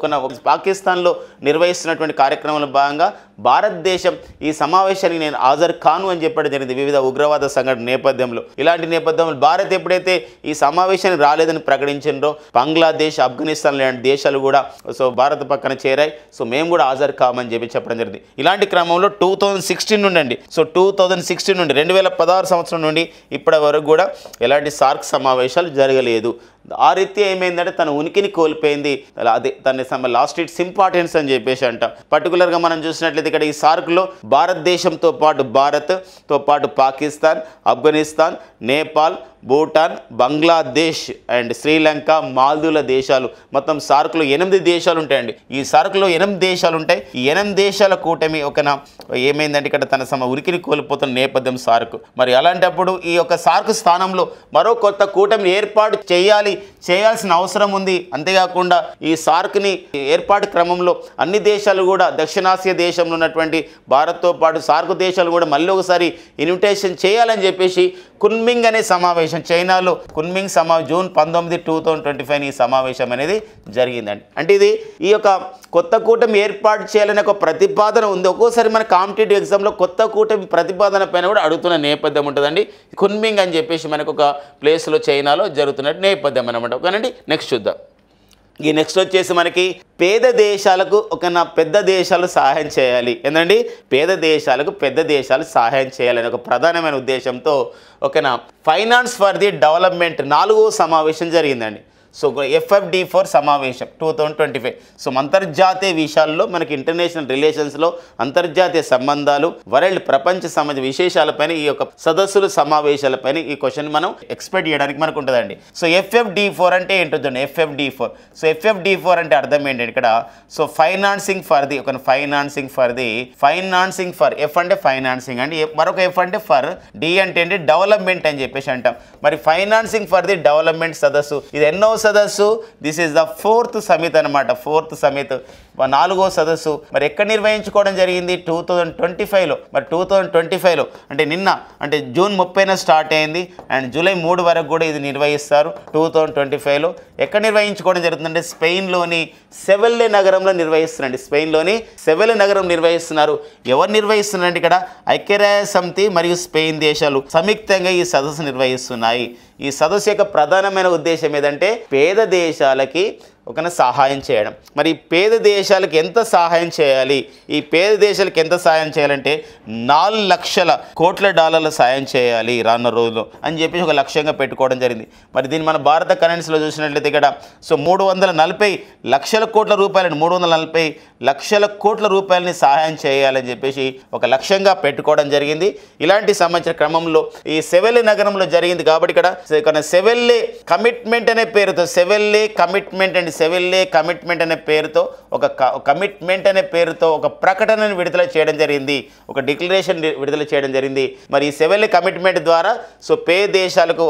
పాకిస్తాన్లో నిర్వహిస్తున్నటువంటి కార్యక్రమంలో భాగంగా భారతదేశం ఈ సమావేశానికి నేను హాజరు కాను అని చెప్పడం జరిగింది వివిధ ఉగ్రవాద సంఘటన నేపథ్యంలో. ఇలాంటి నేపథ్యంలో భారత్ ఎప్పుడైతే ఈ సమావేశానికి రాలేదని ప్రకటించిండ్రో బంగ్లాదేశ్, ఆఫ్ఘనిస్తాన్ లాంటి దేశాలు కూడా సో భారత్ పక్కన చేరాయి. సో మేము కూడా హాజరు కామని చెప్పడం జరిగింది. ఇలాంటి క్రమంలో 2016 నుండి అండి సో 2016 నుండి 2016 సంవత్సరం నుండి ఇప్పటి వరకు కూడా ఎలాంటి సార్క్ సమావేశాలు జరగలేదు. ఆ రీత్యా ఏమైందంటే తన ఉనికిని కోల్పోయింది. అదే తన లాస్ట్ ఇట్స్ ఇంపార్టెన్స్ అని చెప్పేసి అంట. పర్టికులర్గా మనం చూసినట్లయితే ఇక్కడ ఈ సార్క్లో భారతదేశంతో పాటు పాకిస్తాన్, ఆఫ్ఘనిస్తాన్, నేపాల్, భూటాన్, బంగ్లాదేశ్ అండ్ శ్రీలంక, మాల్దీవుల దేశాలు మొత్తం సార్క్లో 8 దేశాలు ఉంటాయండి. ఈ సార్క్లో 8 దేశాలు ఉంటాయి. ఈ 8 దేశాల కూటమి ఏమైందంటే ఇక్కడ తన ఉనికిని కోల్పోతున్న నేపథ్యం సార్క్. మరి అలాంటప్పుడు ఈ యొక్క సార్క్ స్థానంలో మరో కొత్త కూటమిని ఏర్పాటు చేయాల్సిన అవసరం ఉంది. అంతేకాకుండా ఈ సార్క్ని ఏర్పాటు క్రమంలో అన్ని దేశాలు కూడా దక్షిణాసియా దేశంలో ఉన్నటువంటి భారత్తో పాటు సార్క్ దేశాలు కూడా మళ్ళీ ఒకసారి ఇన్విటేషన్ చేయాలని చెప్పేసి కున్మింగ్ అనే సమావేశం చైనాలో కున్మింగ్ జూన్ 19, 2025 ఈ సమావేశం అనేది జరిగిందండి. అంటే ఇది ఈ యొక్క కొత్త కూటమి ఏర్పాటు చేయాలనే ఒక ప్రతిపాదన ఉంది. ఒక్కోసారి మన కాంపిటేటివ్ ఎగ్జామ్లో కొత్త కూటమి ప్రతిపాదన పైన కూడా అడుగుతున్న నేపథ్యం ఉంటుందండి. కున్మింగ్ అని చెప్పేసి మనకు ఒక ప్లేస్లో చైనాలో జరుగుతున్న నేపథ్యం అనమాట. ఓకేనండి, నెక్స్ట్ చూద్దాం. ఈ నెక్స్ట్ వచ్చేసి మనకి పేద దేశాలకు పెద్ద దేశాలు సహాయం చేయాలి. ఏంటండి, పేద దేశాలకు పెద్ద దేశాలు సహాయం చేయాలని ఒక ప్రధానమైన ఉద్దేశంతో ఫైనాన్స్ ఫర్ ది డెవలప్మెంట్ 4వ సమావేశం జరిగిందండి. సో FFD4 సమావేశం 2025. సో అంతర్జాతీయ విషయాల్లో మనకి ఇంటర్నేషనల్ రిలేషన్స్లో అంతర్జాతీయ సంబంధాలు వరల్డ్ ప్రపంచ సమాజ విశేషాలపైన ఈ యొక్క సదస్సులు సమావేశాలపైన ఈ క్వశ్చన్ మనం ఎక్స్పెక్ట్ చేయడానికి మనకు ఉంటుందండి. సో FFD4 అంటే ఏంటో చూడండి. FFD4 సో FFD4 అంటే అర్థం ఏంటంటే ఇక్కడ సో ఫైనాన్సింగ్ ఫర్ F అంటే ఫైనాన్సింగ్ అండి, మరొక F అంటే ఫర్, D అంటే ఏంటి డెవలప్మెంట్ అని చెప్పేసి అంటాం. మరి ఫైనాన్సింగ్ ఫర్ ది డెవలప్మెంట్ సదస్సు ఇది ఎన్నో సదస్సు? This is the 4th summit అనమాట. 4th సమిట్ 4వ సదస్సు. మరి ఎక్కడ నిర్వహించుకోవడం జరిగింది? 2025లో. మరి 2025లో అంటే జూన్ 30న స్టార్ట్ అయింది అండ్ జూలై 3 వరకు కూడా ఇది నిర్వహిస్తారు 2025లో. ఎక్కడ నిర్వహించుకోవడం జరుగుతుందంటే స్పెయిన్లోని సెవెల్లే నగరంలో నిర్వహిస్తున్నారండి. స్పెయిన్లోని సెవెల్లే నగరం నిర్వహిస్తున్నారు. ఎవరు నిర్వహిస్తున్నారంటే ఇక్కడ ఐక్యరాజ్య సమితి మరియు స్పెయిన్ దేశాలు సంయుక్తంగా ఈ సదస్సు నిర్వహిస్తున్నాయి. ఈ సదస్సు యొక్క ప్రధానమైన ఉద్దేశం ఏదంటే పేద దేశాలకి సహాయం చేయడం. మరి పేద దేశాలకు ఎంత సహాయం చేయాలి? ఈ పేద దేశాలకు ఎంత సహాయం చేయాలంటే $4 లక్షల కోట్ల సాయం చేయాలి రానున్న రోజుల్లో అని చెప్పేసి ఒక లక్ష్యంగా పెట్టుకోవడం జరిగింది. మరి దీన్ని మన భారత కరెన్సీలో చూసినట్లయితే ఇక్కడ సో 340 లక్షల కోట్ల రూపాయలని 340 లక్షల కోట్ల రూపాయలని సహాయం చేయాలని చెప్పేసి ఒక లక్ష్యంగా పెట్టుకోవడం జరిగింది. ఇలాంటి సంబంధించిన క్రమంలో ఈ సెవెల్లే నగరంలో జరిగింది కాబట్టి ఇక్కడ సెవెల్లే కమిట్మెంట్ అనే పేరుతో సెవెల్లే కమిట్మెంట్ అనే పేరుతో ఒక ప్రకటనను విడుదల చేయడం జరిగింది, ఒక డిక్లరేషన్ విడుదల చేయడం జరిగింది. మరి ఈ సెవెల్లే కమిట్మెంట్ ద్వారా సో పేద దేశాలకు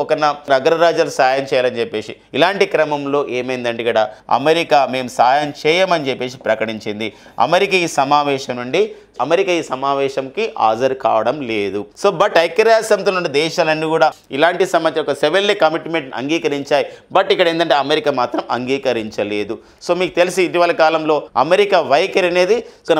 అగ్రరాజ్యాలు సాయం చేయాలని చెప్పేసి ఇలాంటి క్రమంలో ఏమైందంటే ఇక్కడ అమెరికా మేము సాయం చేయమని చెప్పేసి ప్రకటించింది. అమెరికా ఈ సమావేశంకి హాజరు కావడం లేదు. సో బట్ ఐక్యరాజ్య సమితిలో ఉన్న దేశాలన్నీ కూడా ఇలాంటి సంబంధించిన ఒక సెవెల్లే కమిట్మెంట్ అంగీకరించాయి. బట్ ఇక్కడ ఏంటంటే అమెరికా మాత్రం అంగీకరించలేదు. సో మీకు తెలిసి ఇటీవల కాలంలో అమెరికా వైఖరి అనేది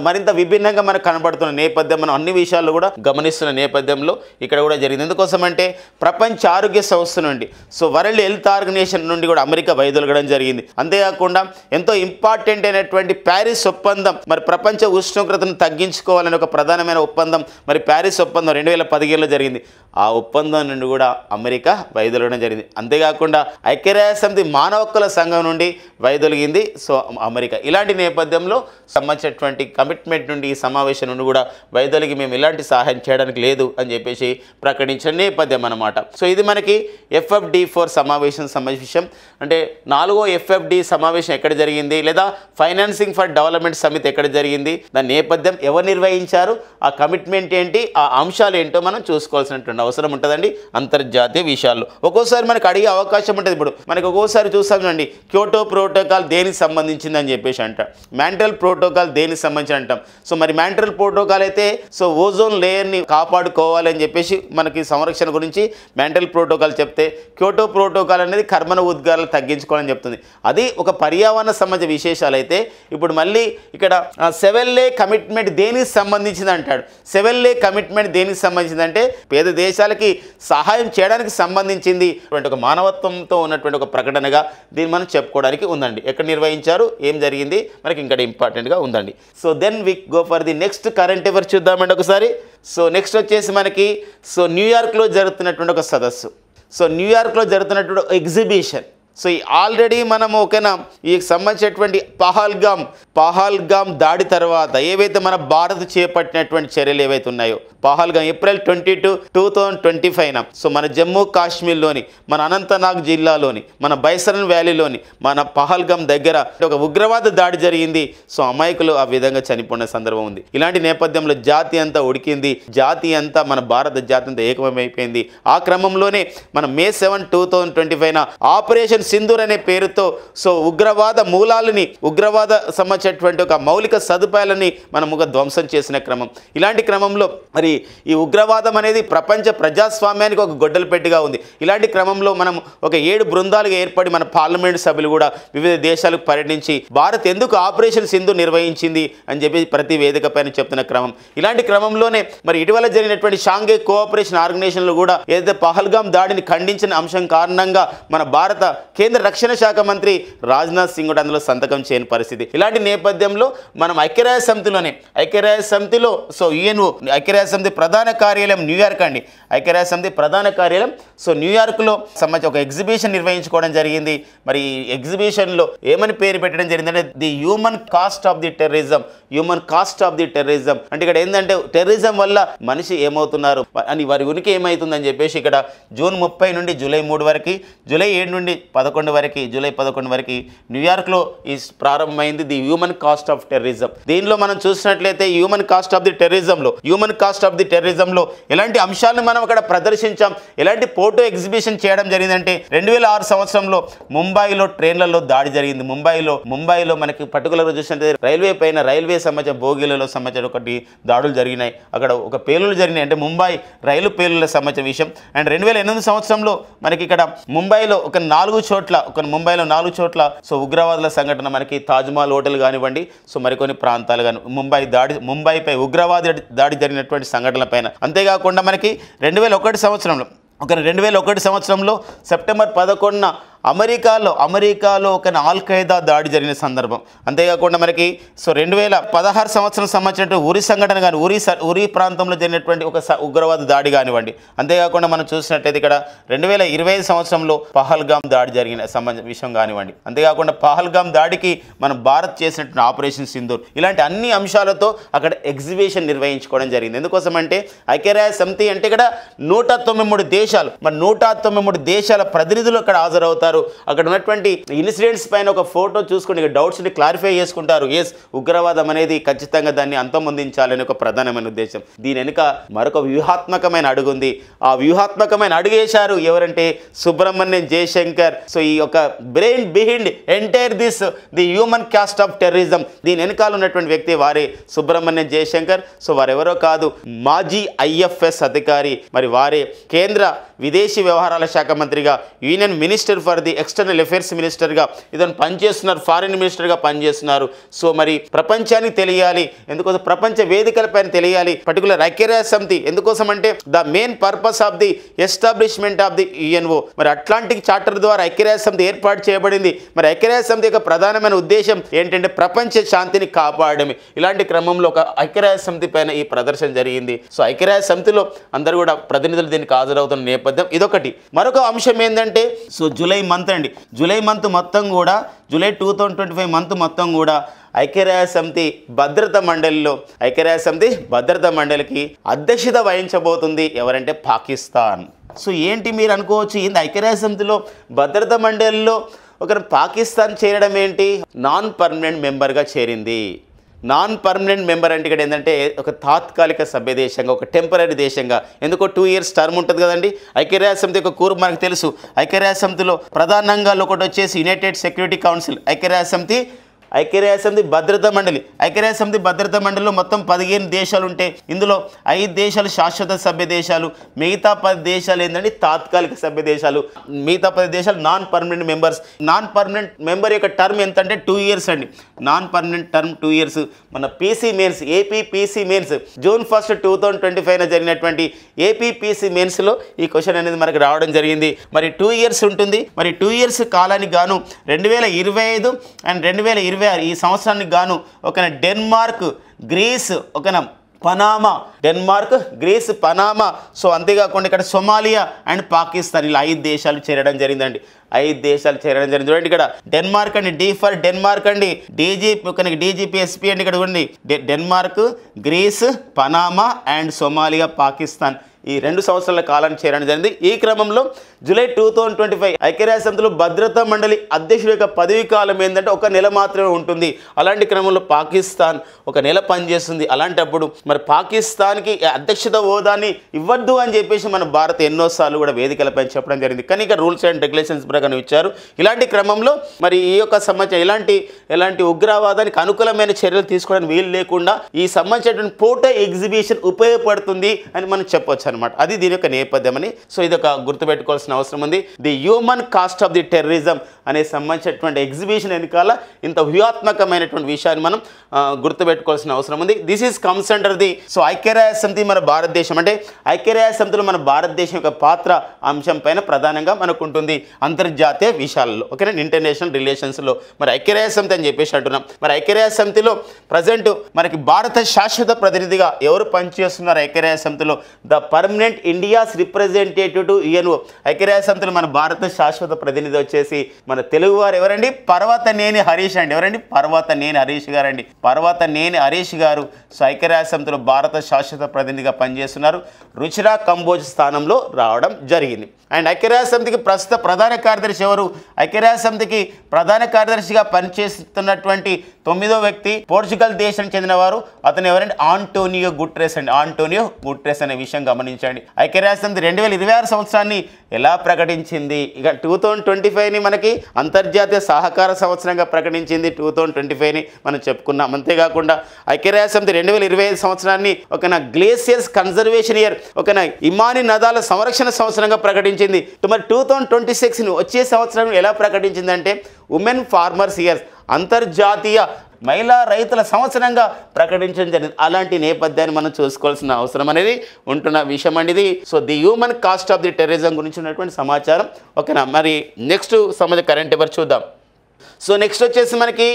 మరింత విభిన్నంగా మనకు కనబడుతున్న నేపథ్యం మనం అన్ని విషయాల్లో కూడా గమనిస్తున్న నేపథ్యంలో ఇక్కడ కూడా జరిగింది. ఎందుకోసం అంటే ప్రపంచ ఆరోగ్య సంస్థ నుండి సో వరల్డ్ హెల్త్ ఆర్గనైజేషన్ నుండి కూడా అమెరికా వైదొలగడం జరిగింది. అంతేకాకుండా ఎంతో ఇంపార్టెంట్ అయినటువంటి ప్యారిస్ ఒప్పందం మరి ప్రపంచ ఉష్ణోగ్రతను తగ్గించుకోవాలని ఒక ప్రధానమైన ఒప్పందం మరి ప్యారిస్ ఒప్పందం 2015లో జరిగింది. ఆ ఒప్పందం నుండి కూడా అమెరికా వైదొలగడం జరిగింది. అంతేకాకుండా ఐక్యరాజ్య సమితి మానవ హక్కుల సంఘం నుండి వైదొలిగింది సో అమెరికా. ఇలాంటి నేపథ్యంలో సంబంధించినటువంటి కమిట్మెంట్ నుండి ఈ సమావేశం నుండి కూడా వైదొలిగి మేము ఇలాంటి సహాయం చేయడానికి లేదు అని చెప్పేసి ప్రకటించిన నేపథ్యం అన్నమాట. సో ఇది మనకి FFD4 సమావేశం సంబంధించిన అంటే 4వ FFD సమావేశం ఎక్కడ జరిగింది లేదా ఫైనాన్సింగ్ ఫర్ డెవలప్మెంట్ సమితి ఎక్కడ జరిగింది, దాని నేపథ్యం ఎవరు నిర్వహించారు, ఆ కమిట్మెంట్ ఏంటి, ఆ అంశాలు ఏంటో మనం చూసుకోవాల్సినటువంటి అవసరం ఉంటుందండి అంతర్జాతీయ విషయాల్లో. ఒక్కోసారి మనకు అడిగే అవకాశం ఉంటుంది. ఇప్పుడు మనకు ఒక్కోసారి చూస్తామండి, క్యోటో ప్రోటోకాల్ దేనికి సంబంధించిందని చెప్పేసి అంటాం, మ్యాంట్రల్ ప్రోటోకాల్ దేనికి సంబంధించి అంటాం. సో మరి మ్యాంట్రల్ ప్రోటోకాల్ అయితే సో ఓజోన్ లేయర్ని కాపాడుకోవాలి అని చెప్పేసి మనకి సంరక్షణ గురించి మ్యాంట్రల్ ప్రోటోకాల్ చెప్తే, క్యోటో ప్రోటోకాల్ అనేది కర్బన ఉద్గారాలు తగ్గించుకోవాలని చెప్తుంది. అది ఒక పర్యావరణ సంబంధించిన విశేషాలు అయితే, ఇప్పుడు మళ్ళీ ఇక్కడ 7 లే కమిట్మెంట్ దేనికి సంబంధించింది అంటాడు. 7 లే కమిట్మెంట్ దేనికి సంబంధించిందంటే పేద దేశాలకి సహాయం చేయడానికి సంబంధించింది. ఒక మానవత్వంతో ఉన్నటువంటి ఒక ప్రకటనగా దీన్ని మనం చెప్పుకోవడానికి ఉందండి. ఎక్కడ నిర్వహించారు, ఏం జరిగింది, మనకి ఇంకా ఇంపార్టెంట్గా ఉందండి. So then we go for the next current affairs చూద్దామండి ఒకసారి. సో నెక్స్ట్ వచ్చేసి మనకి సో న్యూయార్క్లో జరుగుతున్నటువంటి ఒక సదస్సు, సో న్యూయార్క్లో జరుగుతున్నటువంటి ఎగ్జిబిషన్. సో ఆల్రెడీ మనం ఓకేనా ఈ సంబంధించినటువంటి పహల్గామ్ దాడి తర్వాత ఏవైతే మన భారత్ చేపట్టినటువంటి చర్యలు ఏవైతే ఉన్నాయో, పహల్గామ్ ఏప్రిల్ 22, 2025 సో మన జమ్మూ కాశ్మీర్లోని, మన అనంతనాగ్ జిల్లాలోని, మన బైసరన్ వ్యాలీలోని, మన పహల్గామ్ దగ్గర ఒక ఉగ్రవాద దాడి జరిగింది. సో అమాయకులు ఆ విధంగా చనిపోయిన సందర్భం ఉంది. ఇలాంటి నేపథ్యంలో జాతి అంతా ఉడికింది, జాతి అంతా మన భారత జాతి అంతా ఏకమైపోయింది. ఆ క్రమంలోనే మన May 7, 2025 ఆపరేషన్ సింధూర్ అనే పేరుతో సో ఉగ్రవాద మూలాలని, ఉగ్రవాద సంబంధించినటువంటి ఒక మౌలిక సదుపాయాలని మనం ఒక ధ్వంసం చేసిన క్రమం. ఇలాంటి క్రమంలో మరి ఈ ఉగ్రవాదం అనేది ప్రపంచ ప్రజాస్వామ్యానికి ఒక గొడ్డలు పెట్టిగా ఉంది. ఇలాంటి క్రమంలో మనం ఒక 7 బృందాలుగా ఏర్పడి మన పార్లమెంట్ సభ్యులు కూడా వివిధ దేశాలకు పర్యటించి భారత్ ఎందుకు ఆపరేషన్ సింధూర్ నిర్వహించింది అని చెప్పి ప్రతి వేదిక పైన చెప్తున్న క్రమం. ఇలాంటి క్రమంలోనే మరి ఇటీవల జరిగినటువంటి షాంఘై కోఆపరేషన్ ఆర్గనైజేషన్లో కూడా ఏదైతే పహల్గామ్ దాడిని ఖండించిన అంశం కారణంగా మన భారత కేంద్ర రక్షణ శాఖ మంత్రి రాజ్నాథ్ సింగ్ కూడా అందులో సంతకం చేయని పరిస్థితి. ఇలాంటి నేపథ్యంలో మనం ఐక్యరాజ్య సమితిలో సో యుఎన్ఓ ఐక్యరాజ్య సమితి ప్రధాన కార్యాలయం న్యూయార్క్ అండి, ఐక్యరాజ్య సమితి ప్రధాన కార్యాలయం సో న్యూయార్క్లో సంబంధించి ఒక ఎగ్జిబిషన్ నిర్వహించుకోవడం జరిగింది. మరి ఈ ఎగ్జిబిషన్లో ఏమని పేరు పెట్టడం జరిగిందంటే the human cost of the terrorism. అంటే ఇక్కడ ఏంటంటే టెర్రరిజం వల్ల మనిషి ఏమవుతున్నారు అని, వారి ఉనికి ఏమవుతుందని చెప్పేసి ఇక్కడ జూన్ 30 నుండి జూలై 3 వరకు, జూలై 7 నుండి 11 వరకు, జూలై 11 వరకు న్యూయార్క్లో ఈ ప్రారంభమైంది the human cost of terrorism. దీనిలో మనం చూసినట్లయితే హ్యూమన్ కాస్ట్ ఆఫ్ ది టెర్రరిజంలో ఎలాంటి అంశాలను మనం అక్కడ ప్రదర్శించాం, ఎలాంటి ఫోటో ఎగ్జిబిషన్ చేయడం జరిగిందంటే 2006 సంవత్సరంలో ముంబైలో ట్రైన్లలో దాడి జరిగింది. ముంబైలో మనకి పర్టికులర్గా చూసినట్లయితే రైల్వే సంబంధించిన బోగీలలో సంబంధించిన ఒకటి దాడులు జరిగినాయి. అక్కడ ఒక పేలులు జరిగినాయి, అంటే ముంబై రైలు పేలుల సంబంధించిన విషయం. అండ్ 2008 సంవత్సరంలో మనకి ఇక్కడ ముంబైలో ఒక 4 చోట్ల సో ఉగ్రవాదుల సంఘటన, మనకి తాజ్మహల్ హోటల్ కానివ్వండి, సో మరికొన్ని ప్రాంతాలు కానీ ముంబైపై ఉగ్రవాద దాడి జరిగినటువంటి సంఘటనల పైన. అంతేకాకుండా మనకి 2001 సంవత్సరంలో సెప్టెంబర్ 11న అమెరికాలో ఒక ఆల్ ఖైదా దాడి జరిగిన సందర్భం. అంతేకాకుండా మనకి సో 2016 సంవత్సరం సంబంధించినటువంటి ఉరి సంఘటన కానీ, ఉరి ప్రాంతంలో జరిగినటువంటి ఒక ఉగ్రవాద దాడి కానివ్వండి. అంతేకాకుండా మనం చూసినట్లయితే ఇక్కడ 2025 సంవత్సరంలో పహల్గామ్ దాడి జరిగిన సంబంధించిన విషయం కానివ్వండి. అంతేకాకుండా పహల్గామ్ దాడికి మనం భారత్ చేసినటువంటి ఆపరేషన్ సింధూర్, ఇలాంటి అన్ని అంశాలతో అక్కడ ఎగ్జిబిషన్ నిర్వహించుకోవడం జరిగింది. ఎందుకోసం అంటే ఐక్యరాజ్య సమితి అంటే ఇక్కడ 193 దేశాలు, మరి 193 దేశాల ప్రతినిధులు అక్కడ హాజరవుతారు. అక్కడ ఉన్నటువంటి ఇన్సిడెంట్స్ పైన ఒక ఫోటో చూసుకుని డౌట్స్ని క్లారిఫై చేసుకుంటారు. ఎస్, ఉగ్రవాదం అనేది ఖచ్చితంగా దాన్ని అంతమొందించాలని ఒక ప్రధానమైన ఉద్దేశం. దీని వెనుక మరొక వ్యూహాత్మకమైన అడుగు ఉంది. ఆ వ్యూహాత్మకమైన అడుగు వేశారు ఎవరంటే సుబ్రహ్మణ్యం జయశంకర్. సో ఈ యొక్క brain behind entire the human cost of terrorism, దీని వెనకాల ఉన్నటువంటి వ్యక్తి వారే సుబ్రహ్మణ్యం జయశంకర్. సో వారెవరో కాదు, మాజీ IFS అధికారి, మరి వారే కేంద్ర విదేశీ వ్యవహారాల శాఖ మంత్రిగా, union minister for the external affairs మినిస్టర్గా ఇతను పనిచేస్తున్నారు, ఫారిన్ మినిస్టర్గా పనిచేస్తున్నారు. సో మరి ప్రపంచానికి తెలియాలి, ఎందుకోసం ప్రపంచ వేదికలపైన తెలియాలి పర్టికులర్ ఐక్యరాజ్య సమితి ఎందుకోసం అంటే the main purpose of the establishment of the UNO. మరి అట్లాంటిక్ చార్టర్ ద్వారా ఐక్యరాజ్య సమితి ఏర్పాటు చేయబడింది. మరి ఐక్యరాజ్య సమితి యొక్క ప్రధానమైన ఉద్దేశం ఏంటంటే ప్రపంచ శాంతిని కాపాడమే. ఇలాంటి క్రమంలో ఒక ఐక్యరాజ్య సమితి పైన ఈ ప్రదర్శన జరిగింది. సో ఐక్యరాజ్య సమితిలో అందరూ కూడా ప్రతినిధులు దీనికి హాజరవుతున్న నేపథ్యం ఇదొకటి. మరొక అంశం ఏంటంటే సో జూలై మంత్ మొత్తం కూడా, జూలై 2025 మంత్ మొత్తం కూడా ఐక్యరాజ్య సమితి భద్రతా మండలికి అధ్యక్షత వహించబోతుంది ఎవరంటే పాకిస్తాన్. సో ఏంటి మీరు అనుకోవచ్చు, ఏంది ఐక్యరాజ్య సమితిలో భద్రతా మండలిలో ఒక పాకిస్తాన్ చేరడం ఏంటి? నాన్ పర్మనెంట్ మెంబర్గా చేరింది. నాన్ పర్మనెంట్ మెంబర్ అంటే ఇక్కడ ఏంటంటే ఒక తాత్కాలిక సభ్య దేశంగా, ఒక టెంపరీ దేశంగా, ఎందుకో 2 years టర్మ్ ఉంటుంది కదండి. ఐక్యరాజ్య సమితి యొక్క కూరు మనకు తెలుసు. ఐక్యరాజ్య సమితిలో ప్రధానంగా ఒకటి వచ్చేసి యునైటెడ్ సెక్యూరిటీ కౌన్సిల్, ఐక్యరాజ్య సమితి భద్రతా మండలి. ఐక్యరాజ్య సమితి భద్రతా మండలిలో మొత్తం 15 దేశాలు ఉంటే ఇందులో 5 దేశాలు శాశ్వత సభ్య దేశాలు, మిగతా 10 దేశాలు ఏంటంటే తాత్కాలిక సభ్య దేశాలు, మిగతా 10 దేశాలు non permanent members. Non permanent member యొక్క టర్మ్ ఎంత అంటే 2 years అండి. Non permanent term 2 years. మన PC mains, AP PC mains June 1, 2025 జరిగినటువంటి ఏపీ పీసీ మెయిన్స్లో ఈ క్వశ్చన్ అనేది మనకు రావడం జరిగింది. మరి 2 years ఉంటుంది. మరి 2 years కాలానికి గాను 2025 అండ్ 2026 ఈ సంవత్సరానికి గాను ఒక డెన్మార్క్, గ్రీస్, ఒక Panama, Denmark, Greece, Panama, so అంతేకాకుండా ఇక్కడ సొమాలియా అండ్ పాకిస్తాన్, ఇలా 5 దేశాలు చేరడం జరిగిందండి. 5 దేశాలు చేరడం జరిగింది. చూడండి ఇక్కడ డెన్మార్క్ అండి, డి ఫర్ డెన్మార్క్ అండి, DGPSP అండి. ఇక్కడ చూడండి Denmark, Greece, Panama and Somalia, Pakistan ఈ 2 సంవత్సరాల కాలాన్ని చేరడం జరిగింది. ఈ క్రమంలో జూలై 2025 ఐక్యరాజ్య సమితిలో భద్రతా మండలి అధ్యక్షుడి యొక్క పదవీ కాలం ఏంటంటే 1 నెల మాత్రమే ఉంటుంది. అలాంటి క్రమంలో పాకిస్తాన్ 1 నెల పనిచేస్తుంది. అలాంటప్పుడు మరి పాకిస్తాన్కి అధ్యక్షత హోదాని ఇవ్వద్దు అని చెప్పేసి మన భారత్ ఎన్నోసార్లు కూడా వేదికలపై చెప్పడం జరిగింది. కానీ ఇక రూల్స్ అండ్ రెగ్యులేషన్స్ ప్రకారం ఇచ్చారు. ఇలాంటి క్రమంలో మరి ఈ యొక్క సంబంధించిన ఎలాంటి ఉగ్రవాదానికి అనుకూలమైన చర్యలు తీసుకోవడానికి వీలు లేకుండా ఈ సంబంధించినటువంటి ఫోటో ఎగ్జిబిషన్ ఉపయోగపడుతుంది అని మనం చెప్పొచ్చు అనమాట. అది దీని యొక్క నేపథ్యం అని. సో ఇది ఒక గుర్తుపెట్టుకోవాల్సిన అవసరం ఉంది. The human cost of the terrorism అనే సంబంధించినటువంటి ఎగ్జిబిషన్ వెనకాల ఇంత వ్యూహాత్మకమైనటువంటి విషయాన్ని మనం గుర్తుపెట్టుకోవాల్సిన అవసరం ఉంది. This is comes under the ఐక్యరాజ్య సమితి మన భారతదేశం అంటే ఐక్యరాజ్య సమితిలో మన భారతదేశం యొక్క పాత్ర అంశం పైన ప్రధానంగా మనకు ఉంటుంది అంతర్జాతీయ విషయాలలో, ఓకేనా, ఇంటర్నేషనల్ రిలేషన్స్లో. మరి ఐక్యరాజ్య సమితి అని చెప్పేసి అంటున్నాం. మరి ఐక్యరాజ్య సమితిలో ప్రజెంట్ మనకి భారత శాశ్వత ప్రతినిధిగా ఎవరు పనిచేస్తున్నారు ఐక్యరాజ్య సమితిలో? The permanent India's representative to UNO. ఐక్యరాజ్య సమితిలో మన భారత శాశ్వత ప్రతినిధి వచ్చేసి మన తెలుగువారు ఎవరండి? పర్వతనేని హరీష్ అండి. ఎవరండి? పర్వతనేని హరీష్ గారు అండి. పర్వతనేని హరీష్ గారు సో ఐక్యరాజ్య సమితిలో భారత శాశ్వత ప్రతినిధిగా పనిచేస్తున్నారు. రుచిరా కంబోజ్ స్థానంలో రావడం జరిగింది. అండ్ ఐక్యరాజ్య సమితికి ప్రస్తుత ప్రధాన కార్యదర్శి ఎవరు? ఐక్యరాజ్య సమితికి ప్రధాన కార్యదర్శిగా పనిచేస్తున్నటువంటి 9వ వ్యక్తి పోర్చుగల్ దేశానికి చెందినవారు. అతను ఎవరంటే ఆంటోనియో గుటెరెస్ అండి. ఆంటోనియో గుటెరెస్ అనే విషయం గమనించండి. ఐక్యరాజ్య సమితి 2026 సంవత్సరాన్ని ఎలా ప్రకటించింది? ఇక 2025ని మనకి అంతర్జాతీయ సహకార సంవత్సరంగా ప్రకటించింది. 2025ని మనం చెప్పుకున్నాం. అంతేకాకుండా ఐక్యరాజ్య సమితి 2025 సంవత్సరాన్ని ఒక గ్లేసియర్స్ కన్జర్వేషన్ ఇయర్, ఒక హిమాని నదాల సంరక్షణ సంవత్సరంగా ప్రకటించింది. మరి 2026ని వచ్చే సంవత్సరం ఎలా ప్రకటించిందంటే ఉమెన్ ఫార్మర్స్ ఇయర్స్, అంతర్జాతీయ మహిళా రైతుల సంవత్సరంగా ప్రకటించడం జరిగింది. అలాంటి నేపథ్యాన్ని మనం చూసుకోవాల్సిన అవసరం అనేది ఉంటున్న విషయం అండి ఇది. So the human cost of the terrorism గురించి ఉన్నటువంటి సమాచారం, ఓకేనా. మరి నెక్స్ట్ సంబంధించిన కరెంట్ అఫైర్స్ చూద్దాం. సో నెక్స్ట్ వచ్చేసి మనకి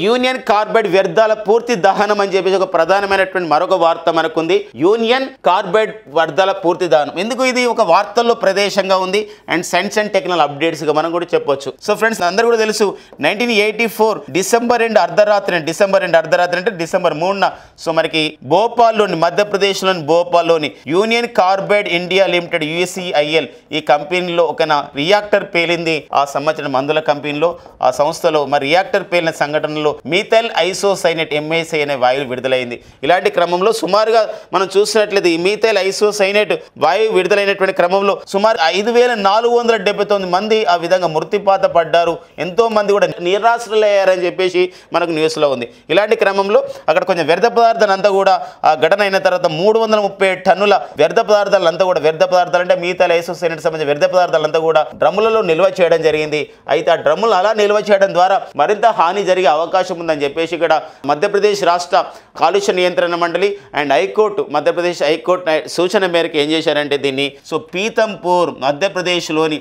యూనియన్ కార్బైడ్ వ్యర్థాల పూర్తి దహనం అని చెప్పేసి ఒక ప్రధానమైనటువంటి మరొక వార్త మనకుంది. యూనియన్ కార్బైడ్ వ్యర్థాల పూర్తి దహనం. ఎందుకు ఇది ఒక వార్తల్లో ప్రదేశంగా ఉంది అండ్ సైన్స్ అండ్ టెక్నాలజీ అప్డేట్స్గా మనం కూడా చెప్పొచ్చు. సో ఫ్రెండ్స్ అందరూ కూడా తెలుసు 1984 డిసెంబర్ 2 అర్ధరాత్రి అంటే డిసెంబర్ 3న సో మనకి భోపాల్లోని మధ్యప్రదేశ్లోని భోపాల్లోని Union Carbide India Limited UCIL ఈ కంపెనీలో ఒక రియాక్టర్ పేలింది. ఆ సంబంధించిన మందుల కంపెనీలో ఆ సంస్థలో మరి రియాక్టర్ పేలిన సంఘటనలో మీథైల్ ఐసోసైనేట్ MIC అనే వాయువు విడుదలైంది. ఇలాంటి క్రమంలో సుమారుగా మనం చూసినట్లయితే ఈ మీథైల్ ఐసోసైనేట్ వాయువు విడుదలైనటువంటి క్రమంలో సుమారు 5479 మంది ఆ విధంగా మృతిపాత పడ్డారు. ఎంతో మంది కూడా నిరాశ్రులయ్యారని చెప్పేసి మనకు న్యూస్లో ఉంది. ఇలాంటి క్రమంలో అక్కడ కొంచెం వ్యర్థ పదార్థాలంతా కూడా ఆ ఘటన అయిన తర్వాత 337 టన్నుల వ్యర్థ పదార్థాలంతా కూడా, వ్యర్థ పదార్థాలు అంటే మీథైల్ ఐసోసైనేట్ సంబంధించిన వ్యర్థ పదార్థాలంతా కూడా డ్రమ్ములలో నిల్వ చేయడం జరిగింది. అయితే ఆ డ్రమ్ములు అలా నిల్వ చేయడం ద్వారా మరింత హాని జరిగే అవకాశం ఉందని చెప్పేసి ఇక్కడ మధ్యప్రదేశ్ రాష్ట్ర కాలుష్య నియంత్రణ మండలి అండ్ హైకోర్టు, మధ్యప్రదేశ్ హైకోర్టు సూచన మేరకు ఏం చేశారంటే దీన్ని సో పీతంపూర్ మధ్యప్రదేశ్లోని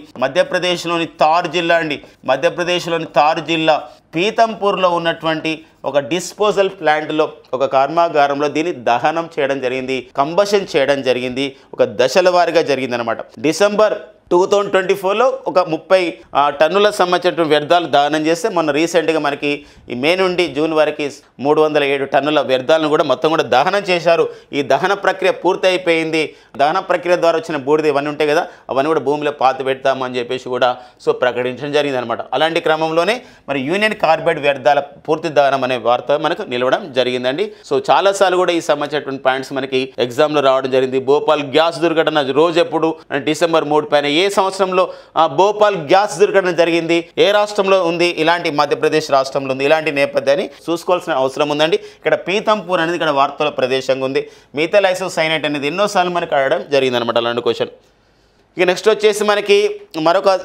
తార్ జిల్లా అండి, మధ్యప్రదేశ్లోని తార్ జిల్లా పీతంపూర్లో ఉన్నటువంటి ఒక డిస్పోజల్ ప్లాంట్లో ఒక కర్మాగారంలో దీన్ని దహనం చేయడం జరిగింది, కంబషన్ చేయడం జరిగింది. ఒక దశల వారీగా జరిగింది అనమాట. డిసెంబర్ 2024లో ఒక 30 టన్నుల సంబంధించిన వ్యర్థాలు దహనం చేస్తే మొన్న రీసెంట్గా మనకి ఈ మే నుండి జూన్ వరకు 307 టన్నుల వ్యర్థాలను కూడా మొత్తం కూడా దహనం చేశారు. ఈ దహన ప్రక్రియ పూర్తి అయిపోయింది. దహన ప్రక్రియ ద్వారా వచ్చిన బూడిద ఇవన్నీ ఉంటాయి కదా, అవన్నీ కూడా భూమిలో పాతి పెడతామని చెప్పేసి కూడా ప్రకటించడం జరిగింది అనమాట. అలాంటి క్రమంలోనే మరి యూనియన్ కార్బైడ్ వ్యర్థాల పూర్తి దహనం అనే వార్త మనకు నిలవడం జరిగిందండి. చాలాసార్లు కూడా ఈ సంబంధించినటువంటి పాయింట్స్ మనకి ఎగ్జామ్లో రావడం జరిగింది. భోపాల్ గ్యాస్ దుర్ఘటన రోజు ఎప్పుడు డిసెంబర్ 3 పైన ఏ సంవత్సరంలో భోపాల్ గ్యాస్ దుర్ఘటన జరిగింది, ఏ రాష్ట్రంలో ఉంది, ఇలాంటి మధ్యప్రదేశ్ రాష్ట్రంలో ఉంది. ఇలాంటి నేపథ్యాన్ని చూసుకోవాల్సిన అవసరం ఉందండి. ఇక్కడ పీతంపూర్ అనేది ఇక్కడ వార్తల ప్రదేశంగా ఉంది. మిథైల్ ఐసోసైనేట్ అనేది ఎన్నోసార్లు మనకు అడగడం జరిగింది అనమాట అలాంటి క్వశ్చన్. ఇక నెక్స్ట్ వచ్చేసి మనకి